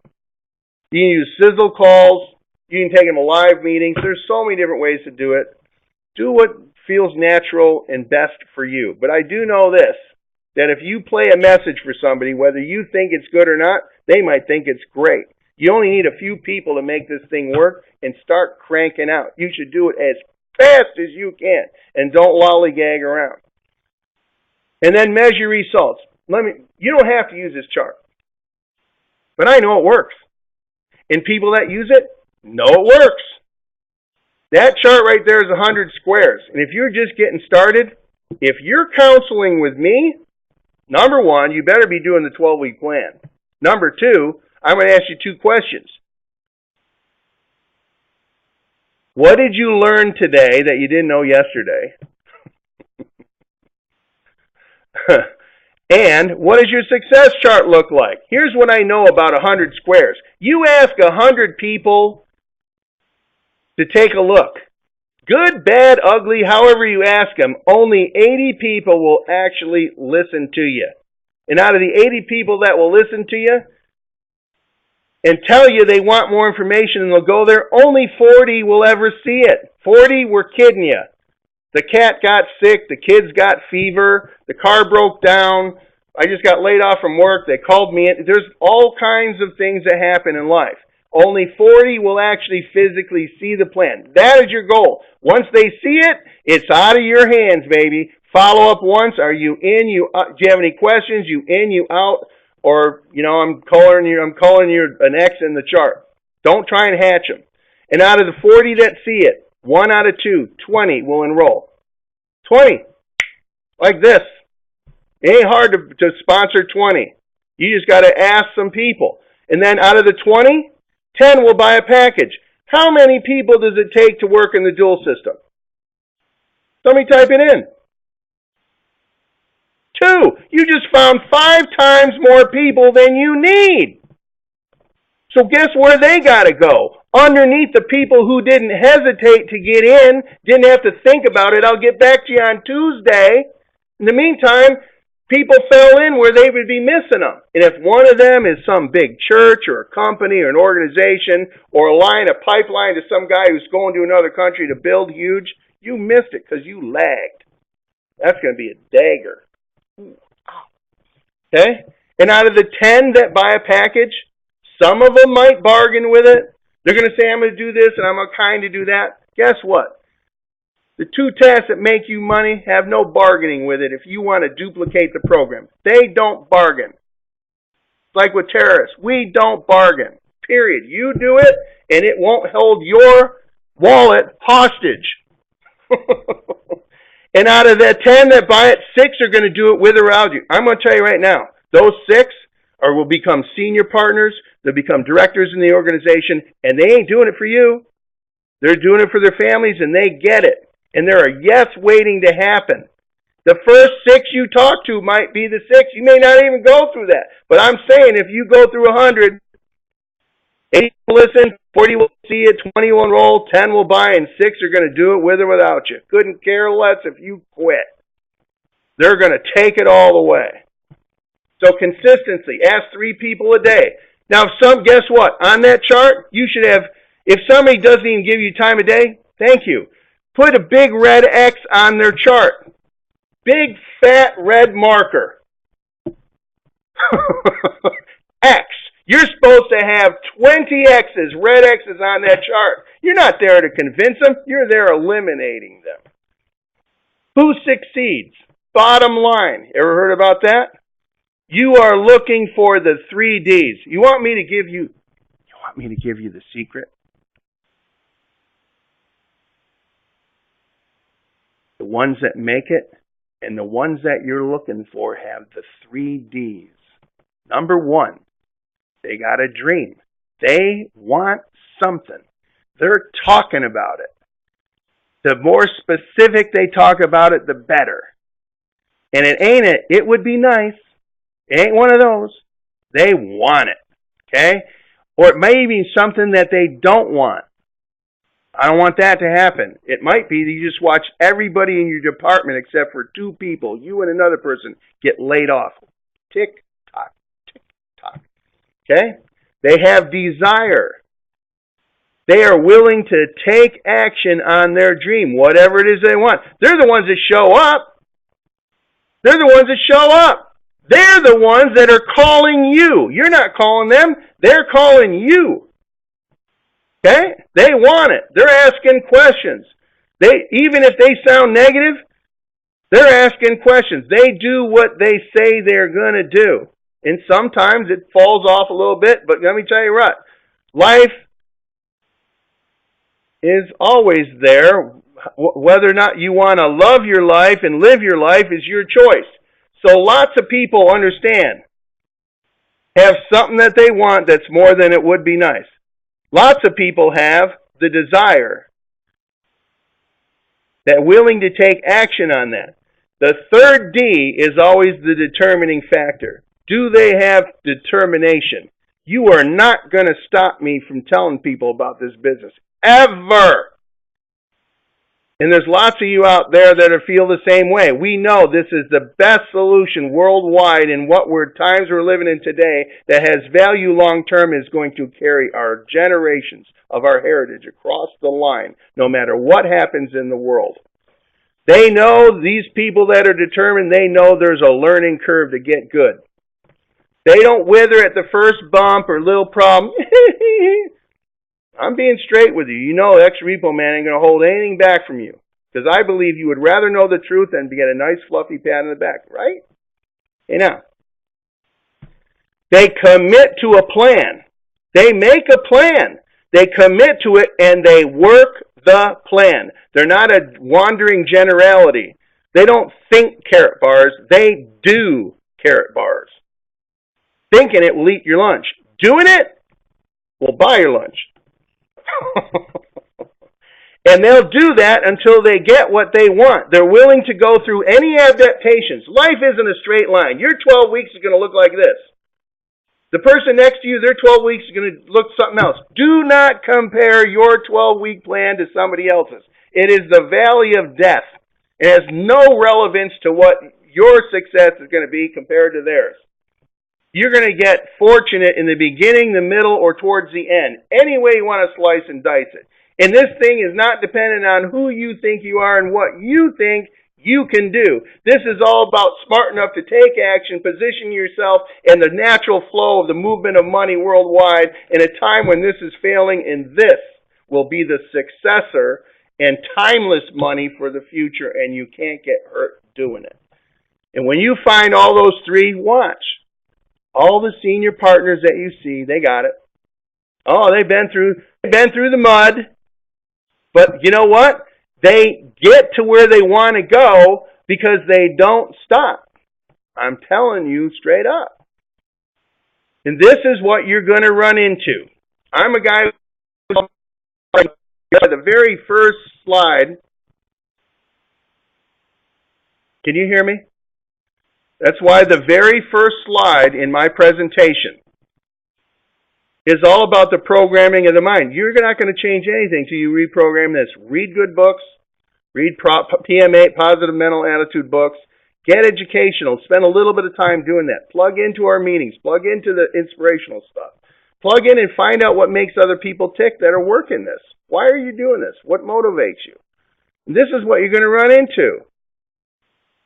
You can use sizzle calls. You can take them to live meetings. There's so many different ways to do it. Do what feels natural and best for you. But I do know this, that if you play a message for somebody, whether you think it's good or not, they might think it's great. You only need a few people to make this thing work and start cranking out. You should do it as fast as you can and don't lollygag around. And then measure results. You don't have to use this chart, but I know it works. And people that use it know it works. That chart right there is 100 squares. And if you're just getting started, if you're counseling with me, number one, you better be doing the 12-week plan. Number two, I'm going to ask you two questions. What did you learn today that you didn't know yesterday? And what does your success chart look like? Here's what I know about 100 squares. You ask 100 people to take a look. Good, bad, ugly, however you ask them, only 80 people will actually listen to you. And out of the 80 people that will listen to you and tell you they want more information and they'll go there, only 40 will ever see it. 40 were kidding you. The cat got sick, the kids got fever, the car broke down, I just got laid off from work, they called me in. There's all kinds of things that happen in life. Only 40 will actually physically see the plan. That is your goal. Once they see it, it's out of your hands, baby. Follow up once. Are you in? Do you have any questions? You in? You out? Or I'm calling you an X in the chart. Don't try and hatch them. And out of the 40 that see it, 1 out of 2, 20 will enroll. 20, like this. It ain't hard to sponsor 20. You just got to ask some people. And then out of the 20, 10 will buy a package. How many people does it take to work in the dual system? Somebody type it in. 2. You just found 5 times more people than you need. So guess where they got to go? Underneath the people who didn't hesitate to get in, didn't have to think about it. I'll get back to you on Tuesday. In the meantime, people fell in where they would be missing them. And if one of them is some big church or a company or an organization or a pipeline to some guy who's going to another country to build huge, you missed it because you lagged. That's going to be a dagger. Okay? And out of the 10 that buy a package, some of them might bargain with it. They're going to say, I'm going to do this and I'm going to kind of do that. Guess what? The 2 tests that make you money have no bargaining with it if you want to duplicate the program. They don't bargain. It's like with terrorists. We don't bargain. Period. You do it and it won't hold your wallet hostage. And out of the 10 that buy it, 6 are going to do it with or without you. I'm going to tell you right now, those 6 will become senior partners. They'll become directors in the organization, and they ain't doing it for you. They're doing it for their families, and they get it. And there are yes waiting to happen. The first 6 you talk to might be the 6. You may not even go through that. But I'm saying if you go through 100, 80 will listen, 40 will see it, 20 will enroll, 10 will buy, and 6 are going to do it with or without you. Couldn't care less if you quit. They're going to take it all the way. So consistency. Ask 3 people a day. Now, guess what? On that chart, you should have, if somebody doesn't even give you time of day, thank you. Put a big red X on their chart. Big, fat, red marker. X. You're supposed to have 20 X's, red X's on that chart. You're not there to convince them. You're there eliminating them. Who succeeds? Bottom line. Ever heard about that? You are looking for the 3 Ds. You want me to give you the secret? The ones that make it and the ones that you're looking for have the 3 Ds. Number 1, they got a dream. They want something. They're talking about it. The more specific they talk about it, the better. And it ain't it. It would be nice. It ain't one of those. They want it. Okay? Or it may be something that they don't want. I don't want that to happen. It might be that you just watch everybody in your department except for 2 people, you and another person, get laid off. Tick, tock, tick, tock. Okay? They have desire. They are willing to take action on their dream, whatever it is they want. They're the ones that show up. They're the ones that show up. They're the ones that are calling you. You're not calling them. They're calling you. Okay? They want it. They're asking questions. Even if they sound negative, they're asking questions. They do what they say they're going to do. And sometimes it falls off a little bit, but let me tell you what. Life is always there. Whether or not you want to love your life and live your life is your choice. So lots of people understand, have something that they want that's more than it would be nice. Lots of people have the desire, that willing to take action on that. The third D is always the determining factor. Do they have determination? You are not going to stop me from telling people about this business. Ever! And there's lots of you out there that feel the same way. We know this is the best solution worldwide in times we're living in today that has value long term, is going to carry our generations of our heritage across the line, no matter what happens in the world. They know, these people that are determined, they know there's a learning curve to get good. They don't wither at the first bump or little problem. I'm being straight with you. You know ex-repo man ain't going to hold anything back from you. Because I believe you would rather know the truth than to get a nice fluffy pat on the back, right? Hey now. They commit to a plan. They make a plan. They commit to it and they work the plan. They're not a wandering generality. They don't think carrot bars. They do carrot bars. Thinking it will eat your lunch. Doing it will buy your lunch. And they'll do that until they get what they want. They're willing to go through any adaptations. Life isn't a straight line. Your 12 weeks is going to look like this. The person next to you, their 12 weeks is going to look something else. Do not compare your 12-week plan to somebody else's. It is the valley of death. It has no relevance to what your success is going to be compared to theirs. You're going to get fortunate in the beginning, the middle, or towards the end. Any way you want to slice and dice it. And this thing is not dependent on who you think you are and what you think you can do. This is all about smart enough to take action, position yourself in the natural flow of the movement of money worldwide in a time when this is failing, and this will be the successor and timeless money for the future, and you can't get hurt doing it. And when you find all those three, watch. All the senior partners that you see, they got it. Oh, they've been through the mud. But you know what? They get to where they want to go because they don't stop. I'm telling you straight up. And this is what you're going to run into. I'm a guy who, the very first slide. Can you hear me? That's why the very first slide in my presentation is all about the programming of the mind. You're not going to change anything till you reprogram this. Read good books. Read PM8, Positive Mental Attitude books. Get educational. Spend a little bit of time doing that. Plug into our meetings. Plug into the inspirational stuff. Plug in and find out what makes other people tick that are working this. Why are you doing this? What motivates you? And this is what you're going to run into.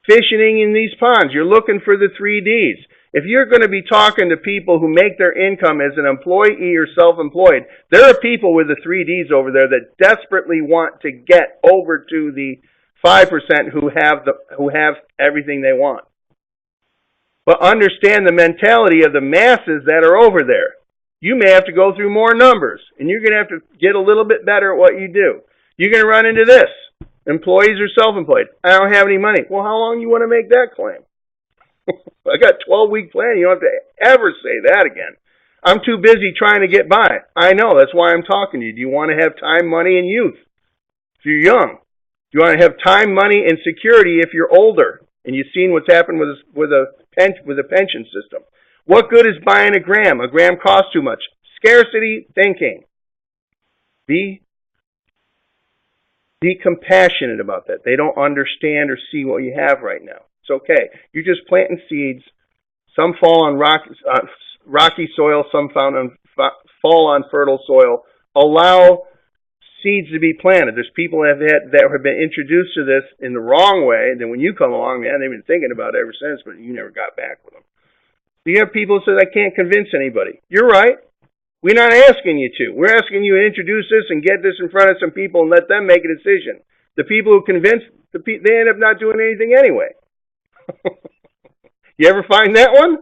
Fishing in these ponds. You're looking for the 3Ds. If you're going to be talking to people who make their income as an employee or self-employed, there are people with the 3Ds over there that desperately want to get over to the 5% who have everything they want. But understand the mentality of the masses that are over there. You may have to go through more numbers, and you're going to have to get a little bit better at what you do. You're going to run into this. Employees or self-employed. I don't have any money. Well, how long do you want to make that claim? I got a 12-week plan. You don't have to ever say that again. I'm too busy trying to get by. I know. That's why I'm talking to you. Do you want to have time, money, and youth if you're young? Do you want to have time, money, and security if you're older? And you've seen what's happened with a pension system. What good is buying a gram? A gram costs too much. Scarcity thinking. Be compassionate about that. They don't understand or see what you have right now. It's okay. You're just planting seeds. Some fall on rocky soil. Some fall on fertile soil. Allow seeds to be planted. There's people that have been introduced to this in the wrong way. And then when you come along, man, they've been thinking about it ever since, but you never got back with them. So you have people who say, I can't convince anybody. You're right. We're not asking you to. We're asking you to introduce this and get this in front of some people and let them make a decision. The people who convince, they end up not doing anything anyway. You ever find that one?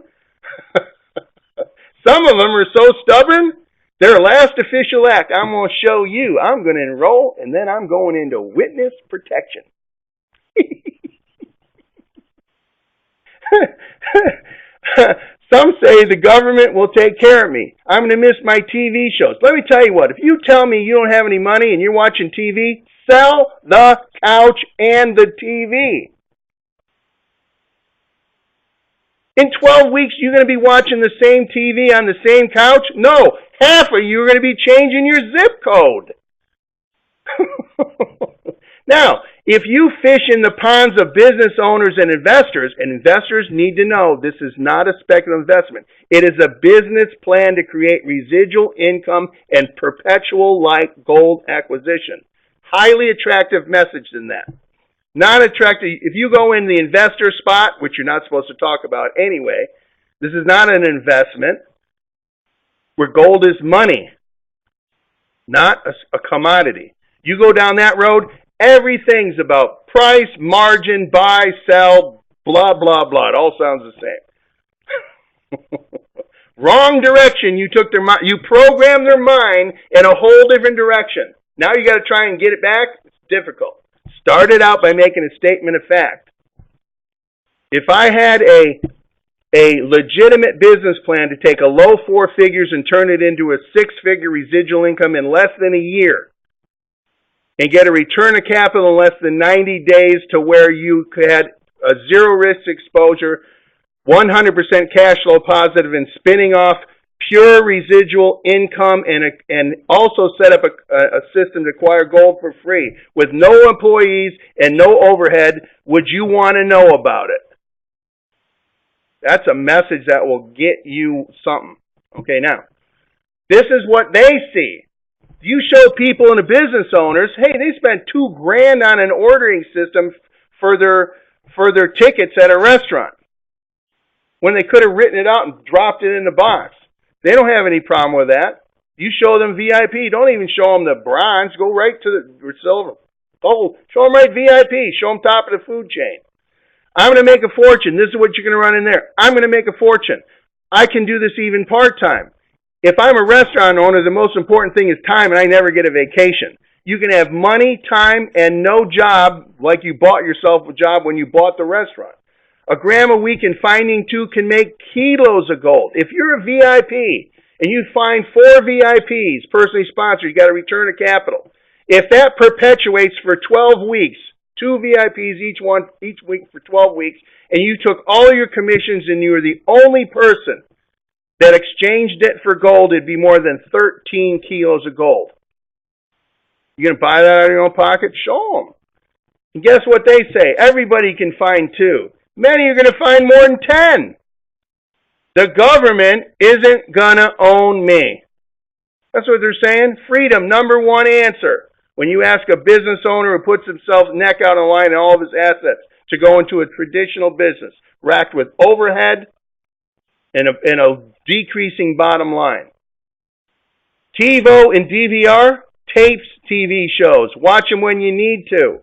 Some of them are so stubborn, their last official act, I'm going to show you. I'm going to enroll, and then I'm going into witness protection. Some say the government will take care of me. I'm going to miss my TV shows. Let me tell you what, if you tell me you don't have any money and you're watching TV, sell the couch and the TV. In 12 weeks, you're going to be watching the same TV on the same couch? No, half of you are going to be changing your zip code. Now, if you fish in the ponds of business owners and investors need to know this is not a speculative investment. It is a business plan to create residual income and perpetual like gold acquisition. Highly attractive message than that. Not attractive. If you go in the investor spot, which you're not supposed to talk about anyway, this is not an investment where gold is money, not a commodity. You go down that road, everything's about price, margin, buy, sell, blah, blah, blah. It all sounds the same. Wrong direction. You programmed their mind in a whole different direction. Now you got to try and get it back. It's difficult. Started out by making a statement of fact. If I had a legitimate business plan to take a low four figures and turn it into a six-figure residual income in less than a year and get a return of capital in less than 90 days to where you had a zero-risk exposure, 100% cash flow positive and spinning off pure residual income and also set up a system to acquire gold for free with no employees and no overhead, would you want to know about it? That's a message that will get you something. Okay, now, this is what they see. You show people and the business owners, hey, they spent $2,000 on an ordering system for their tickets at a restaurant when they could have written it out and dropped it in the box. They don't have any problem with that. You show them VIP. Don't even show them the bronze. Go right to the silver. Show them right VIP. Show them top of the food chain. I'm going to make a fortune. This is what you're going to run in there. I'm going to make a fortune. I can do this even part-time. If I'm a restaurant owner, the most important thing is time, and I never get a vacation. You can have money, time, and no job like you bought yourself a job when you bought the restaurant. A gram a week in finding two can make kilos of gold. If you're a VIP and you find 4 VIPs, personally sponsored, you got a return of capital. If that perpetuates for 12 weeks, 2 VIPs each week for 12 weeks, and you took all your commissions and you were the only person that exchanged it for gold, it'd be more than 13 kilos of gold. You going to buy that out of your own pocket? Show them. And guess what they say? Everybody can find 2. Many are going to find more than 10. The government isn't going to own me. That's what they're saying. Freedom, number one answer. When you ask a business owner who puts himself neck out on the line and all of his assets to go into a traditional business, racked with overhead and a decreasing bottom line. TiVo and DVR, tapes, TV shows. Watch them when you need to.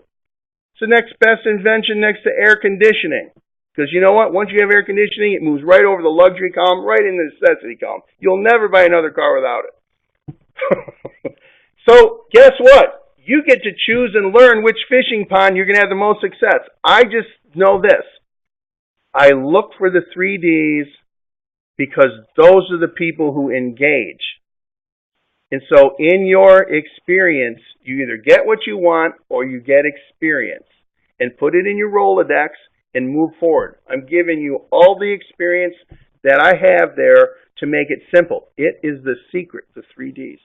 It's the next best invention next to air conditioning. Because you know what? Once you have air conditioning, it moves right over the luxury column, right in the necessity column. You'll never buy another car without it. So, guess what? You get to choose and learn which fishing pond you're going to have the most success. I just know this. I look for the 3 Ds because those are the people who engage. And so in your experience, you either get what you want or you get experience. And put it in your Rolodex and move forward. I'm giving you all the experience that I have there to make it simple. It is the secret, the 3 Ds.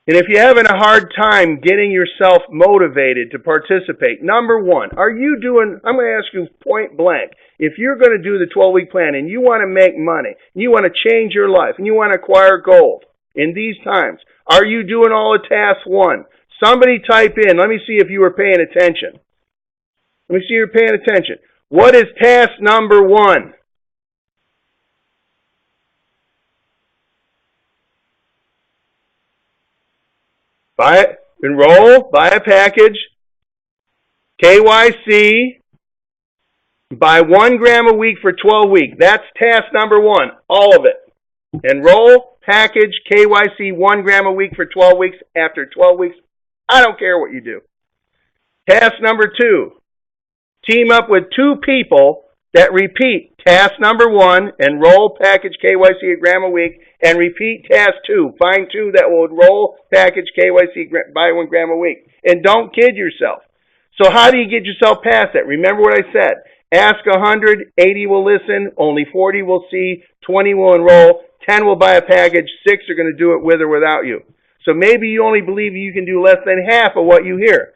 And if you're having a hard time getting yourself motivated to participate, number one, I'm going to ask you point blank, if you're going to do the 12-week plan and you want to make money, and you want to change your life, and you want to acquire gold in these times, are you doing all of task 1? Somebody type in, let me see if you were paying attention. Let me see if you're paying attention. What is task number 1? Enroll, buy a package, KYC, buy 1 gram a week for 12 weeks. That's task number 1, all of it. Enroll, package, KYC, 1 gram a week for 12 weeks. After 12 weeks, I don't care what you do. Task number 2, team up with 2 people that repeat task number 1, enroll, package, KYC, 1 gram a week, and repeat task 2. Find 2 that will enroll, package, KYC, buy 1 gram a week. And don't kid yourself. So how do you get yourself past that? Remember what I said. Ask 100, 80 will listen, only 40 will see, 20 will enroll, 10 will buy a package, 6 are going to do it with or without you. So maybe you only believe you can do less than half of what you hear.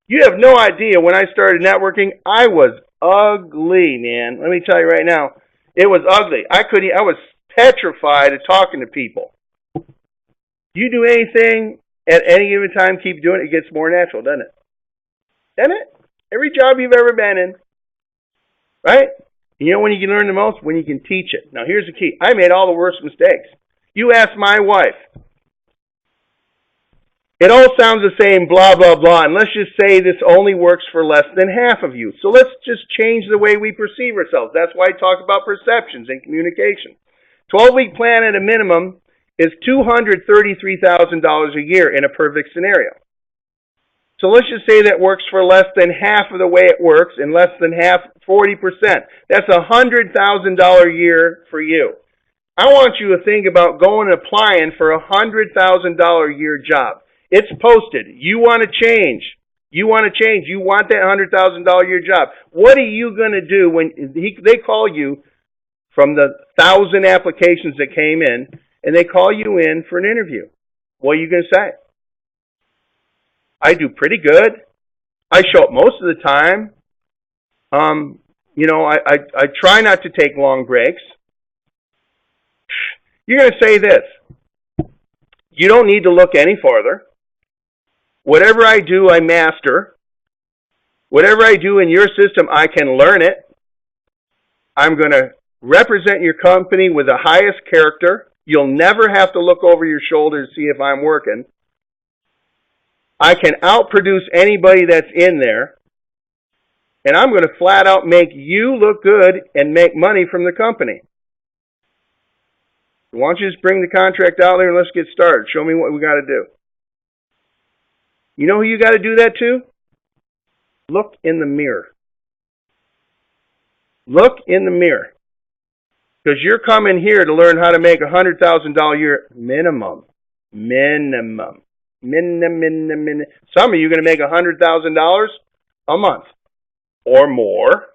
You have no idea. When I started networking, I was ugly, man. Let me tell you right now, it was ugly. I was petrified of talking to people. You do anything at any given time, keep doing it, it gets more natural, doesn't it? Doesn't it? Every job you've ever been in, right? You know when you can learn the most? When you can teach it. Now here's the key. I made all the worst mistakes. You ask my wife. It all sounds the same, blah, blah, blah, and let's just say this only works for less than half of you. So let's just change the way we perceive ourselves. That's why I talk about perceptions and communication. 12-week plan at a minimum is $233,000 a year in a perfect scenario. So let's just say that works for less than half of the way it works, and less than half, 40%. That's $100,000 a year for you. I want you to think about going and applying for a $100,000 a year job. It's posted. You want to change. You want to change. You want that $100,000 a year job. What are you going to do when they call you from the 1,000 applications that came in, and they call you in for an interview? What are you going to say? I do pretty good. I show up most of the time. I try not to take long breaks. You're going to say this. You don't need to look any farther. Whatever I do, I master. Whatever I do in your system, I can learn it. I'm going to represent your company with the highest character. You'll never have to look over your shoulder to see if I'm working. I can outproduce anybody that's in there. And I'm going to flat out make you look good and make money from the company. Why don't you just bring the contract out there and let's get started. Show me what we got to do. You know who you got to do that to? Look in the mirror. Look in the mirror. Because you're coming here to learn how to make $100,000 a year minimum. Minimum. Some of you are going to make $100,000 a month or more.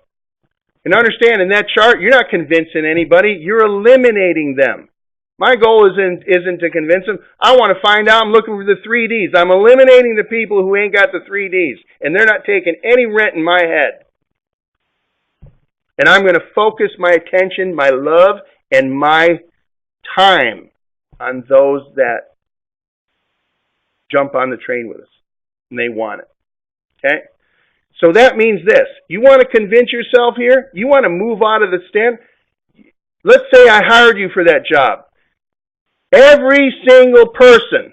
And understand, in that chart, you're not convincing anybody. You're eliminating them. My goal isn't to convince them. I want to find out. I'm looking for the 3 Ds. I'm eliminating the people who ain't got the 3 Ds. And they're not taking any rent in my head. And I'm going to focus my attention, my love, and my time on those that jump on the train with us. And they want it. Okay? So that means this. You want to convince yourself here? You want to move out of the stand? Let's say I hired you for that job. Every single person,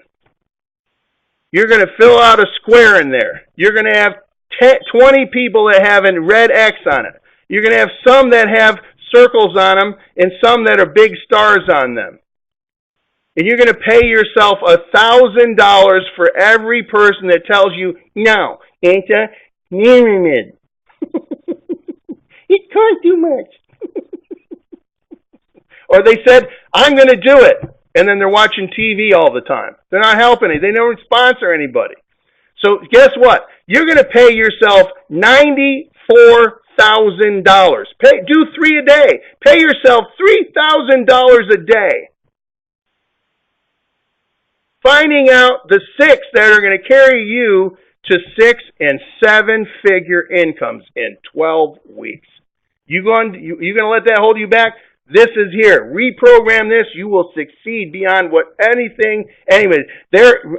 you're going to fill out a square in there. You're going to have 20 people that have a red X on it. You're going to have some that have circles on them and some that are big stars on them. And you're going to pay yourself $1,000 for every person that tells you, no, it's a pyramid. It costs too much. Or they said, I'm going to do it. And then they're watching TV all the time. They're not helping it. They don't sponsor anybody. So guess what? You're going to pay yourself $94,000. Do 3 a day. Pay yourself $3,000 a day. Finding out the 6 that are going to carry you to 6 and 7-figure incomes in 12 weeks. You going to let that hold you back? This is here. Reprogram this. You will succeed beyond what anything. Anyway,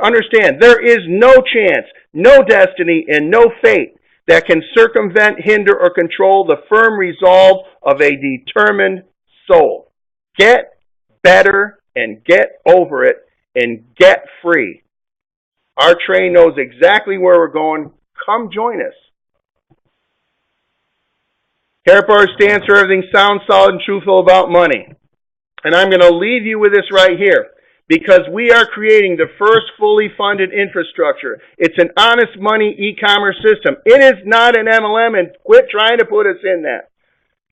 understand, there is no chance, no destiny, and no fate that can circumvent, hinder, or control the firm resolve of a determined soul. Get better and get over it and get free. Our train knows exactly where we're going. Come join us. Karatatbars stands for everything sound, solid, and truthful about money. And I'm going to leave you with this right here, because we are creating the first fully funded infrastructure. It's an honest money e-commerce system. It is not an MLM, and quit trying to put us in that.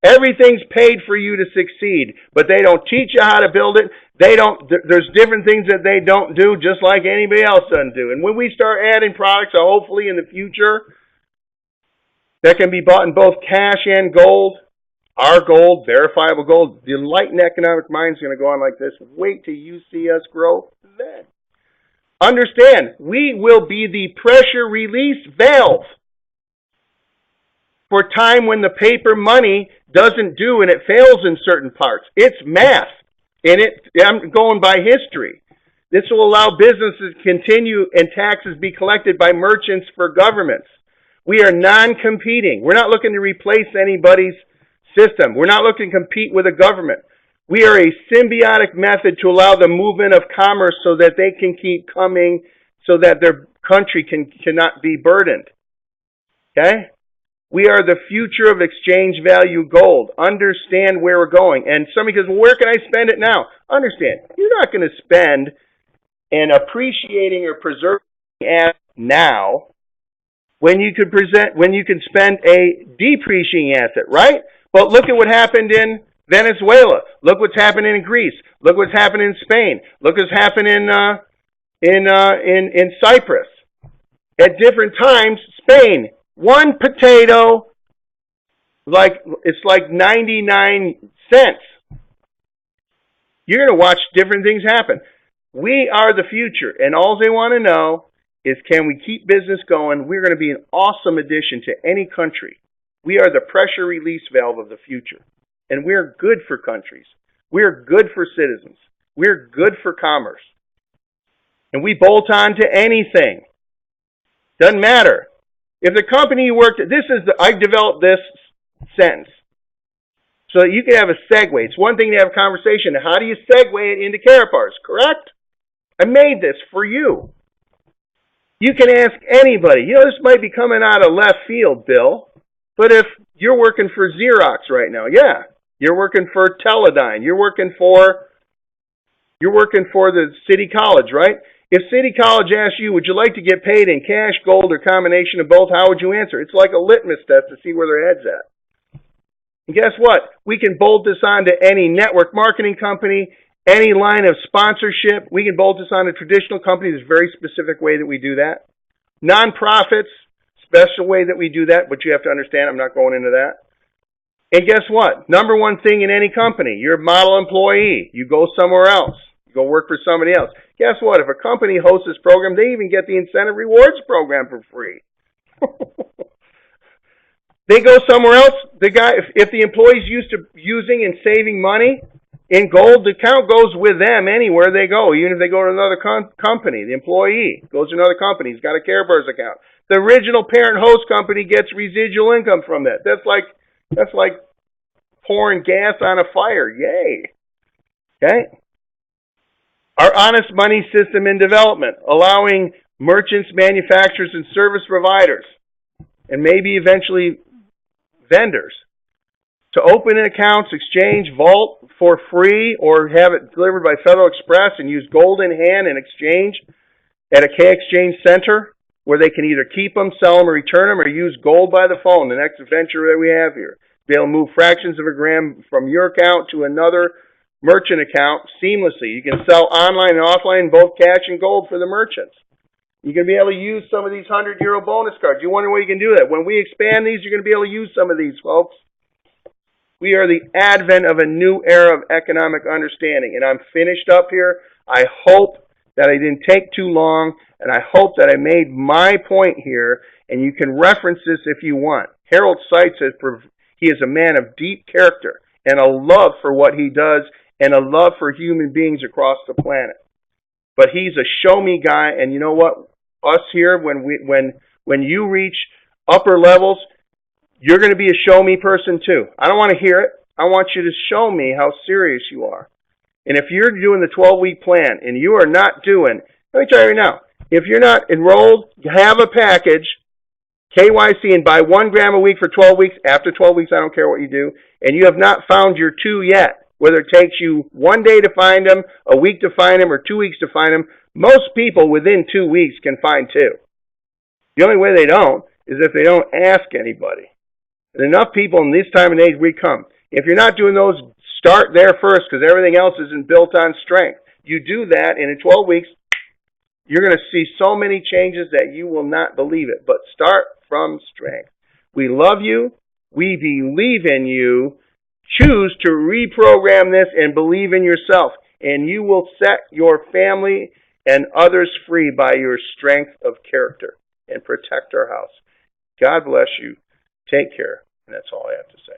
Everything's paid for you to succeed, but they don't teach you how to build it. There's different things that they don't do, just like anybody else doesn't do. And when we start adding products, hopefully in the future, that can be bought in both cash and gold, our gold, verifiable gold, the enlightened economic mind is going to go on like this. Wait till you see us grow then. Understand, we will be the pressure release valve for time when the paper money doesn't do and it fails in certain parts. It's math, and I'm going by history. This will allow businesses to continue and taxes be collected by merchants for governments. We are non-competing. We're not looking to replace anybody's system. We're not looking to compete with a government. We are a symbiotic method to allow the movement of commerce so that they can keep coming, so that their country cannot be burdened. Okay? We are the future of exchange value gold. Understand where we're going. And somebody goes, well, where can I spend it now? Understand, you're not going to spend in appreciating or preserving assets now when you could spend a depreciating asset, right? But look at what happened in Venezuela. Look what's happening in Greece. Look what's happening in Spain. Look what's happening in Cyprus. At different times, Spain, one potato, it's like 99 cents. You're going to watch different things happen. We are the future, and all they want to know is, can we keep business going? We're going to be an awesome addition to any country. We are the pressure release valve of the future. And we're good for countries. We're good for citizens. We're good for commerce. And we bolt on to anything. Doesn't matter. If the company you worked at, I developed this sentence so that you can have a segue. It's one thing to have a conversation. How do you segue it into Karatatbars, correct? I made this for you. You can ask anybody. This might be coming out of left field, Bill, but if you're working for Xerox right now, yeah, you're working for Teledyne, you're working for the City College, right? If City College asks you, would you like to get paid in cash, gold, or combination of both, how would you answer? It's like a litmus test to see where their head's at. And guess what? We can bolt this on to any network marketing company, any line of sponsorship. We can bolt this on a traditional company. There's a very specific way that we do that. Nonprofits, special way that we do that, but you have to understand, I'm not going into that. And guess what? Number one thing in any company, you're a model employee. You go somewhere else. You go work for somebody else. Guess what? If a company hosts this program, they even get the incentive rewards program for free. They go somewhere else. If the employee's used to using and saving money in gold, the account goes with them anywhere they go. Even if they go to another company, the employee goes to another company. He's got a Karatatbars account. The original parent host company gets residual income from that. That's like pouring gas on a fire. Yay. Okay? Our honest money system in development, allowing merchants, manufacturers, and service providers, and maybe eventually vendors, to open accounts, exchange, vault for free, or have it delivered by Federal Express and use gold in hand and exchange at a K-Exchange Center, where they can either keep them, sell them, or return them, or use gold by the phone, the next venture that we have here. Be able to move fractions of a gram from your account to another merchant account seamlessly. You can sell online and offline, both cash and gold for the merchants. You're going to be able to use some of these €100 bonus cards. You wonder where you can do that. When we expand these, you're going to be able to use some of these, folks. We are the advent of a new era of economic understanding. And I'm finished up here. I hope that I didn't take too long, and I hope that I made my point here, and you can reference this if you want. Harold Seitz says he is a man of deep character and a love for what he does and a love for human beings across the planet. But he's a show-me guy, and you know what? Us here, when you reach upper levels, you're going to be a show-me person too. I don't want to hear it. I want you to show me how serious you are. And if you're doing the 12-week plan and you are not doing, let me tell you right now, if you're not enrolled, have a package, KYC, and buy 1 gram a week for 12 weeks. After 12 weeks, I don't care what you do. And you have not found your 2 yet, whether it takes you 1 day to find them, a week to find them, or 2 weeks to find them, most people within 2 weeks can find 2. The only way they don't is if they don't ask anybody. And enough people in this time and age we come. If you're not doing those, start there first, because everything else isn't built on strength. You do that, and in 12 weeks, you're going to see so many changes that you will not believe it. But start from strength. We love you. We believe in you. Choose to reprogram this and believe in yourself. And you will set your family and others free by your strength of character and protect our house. God bless you. Take care. And that's all I have to say.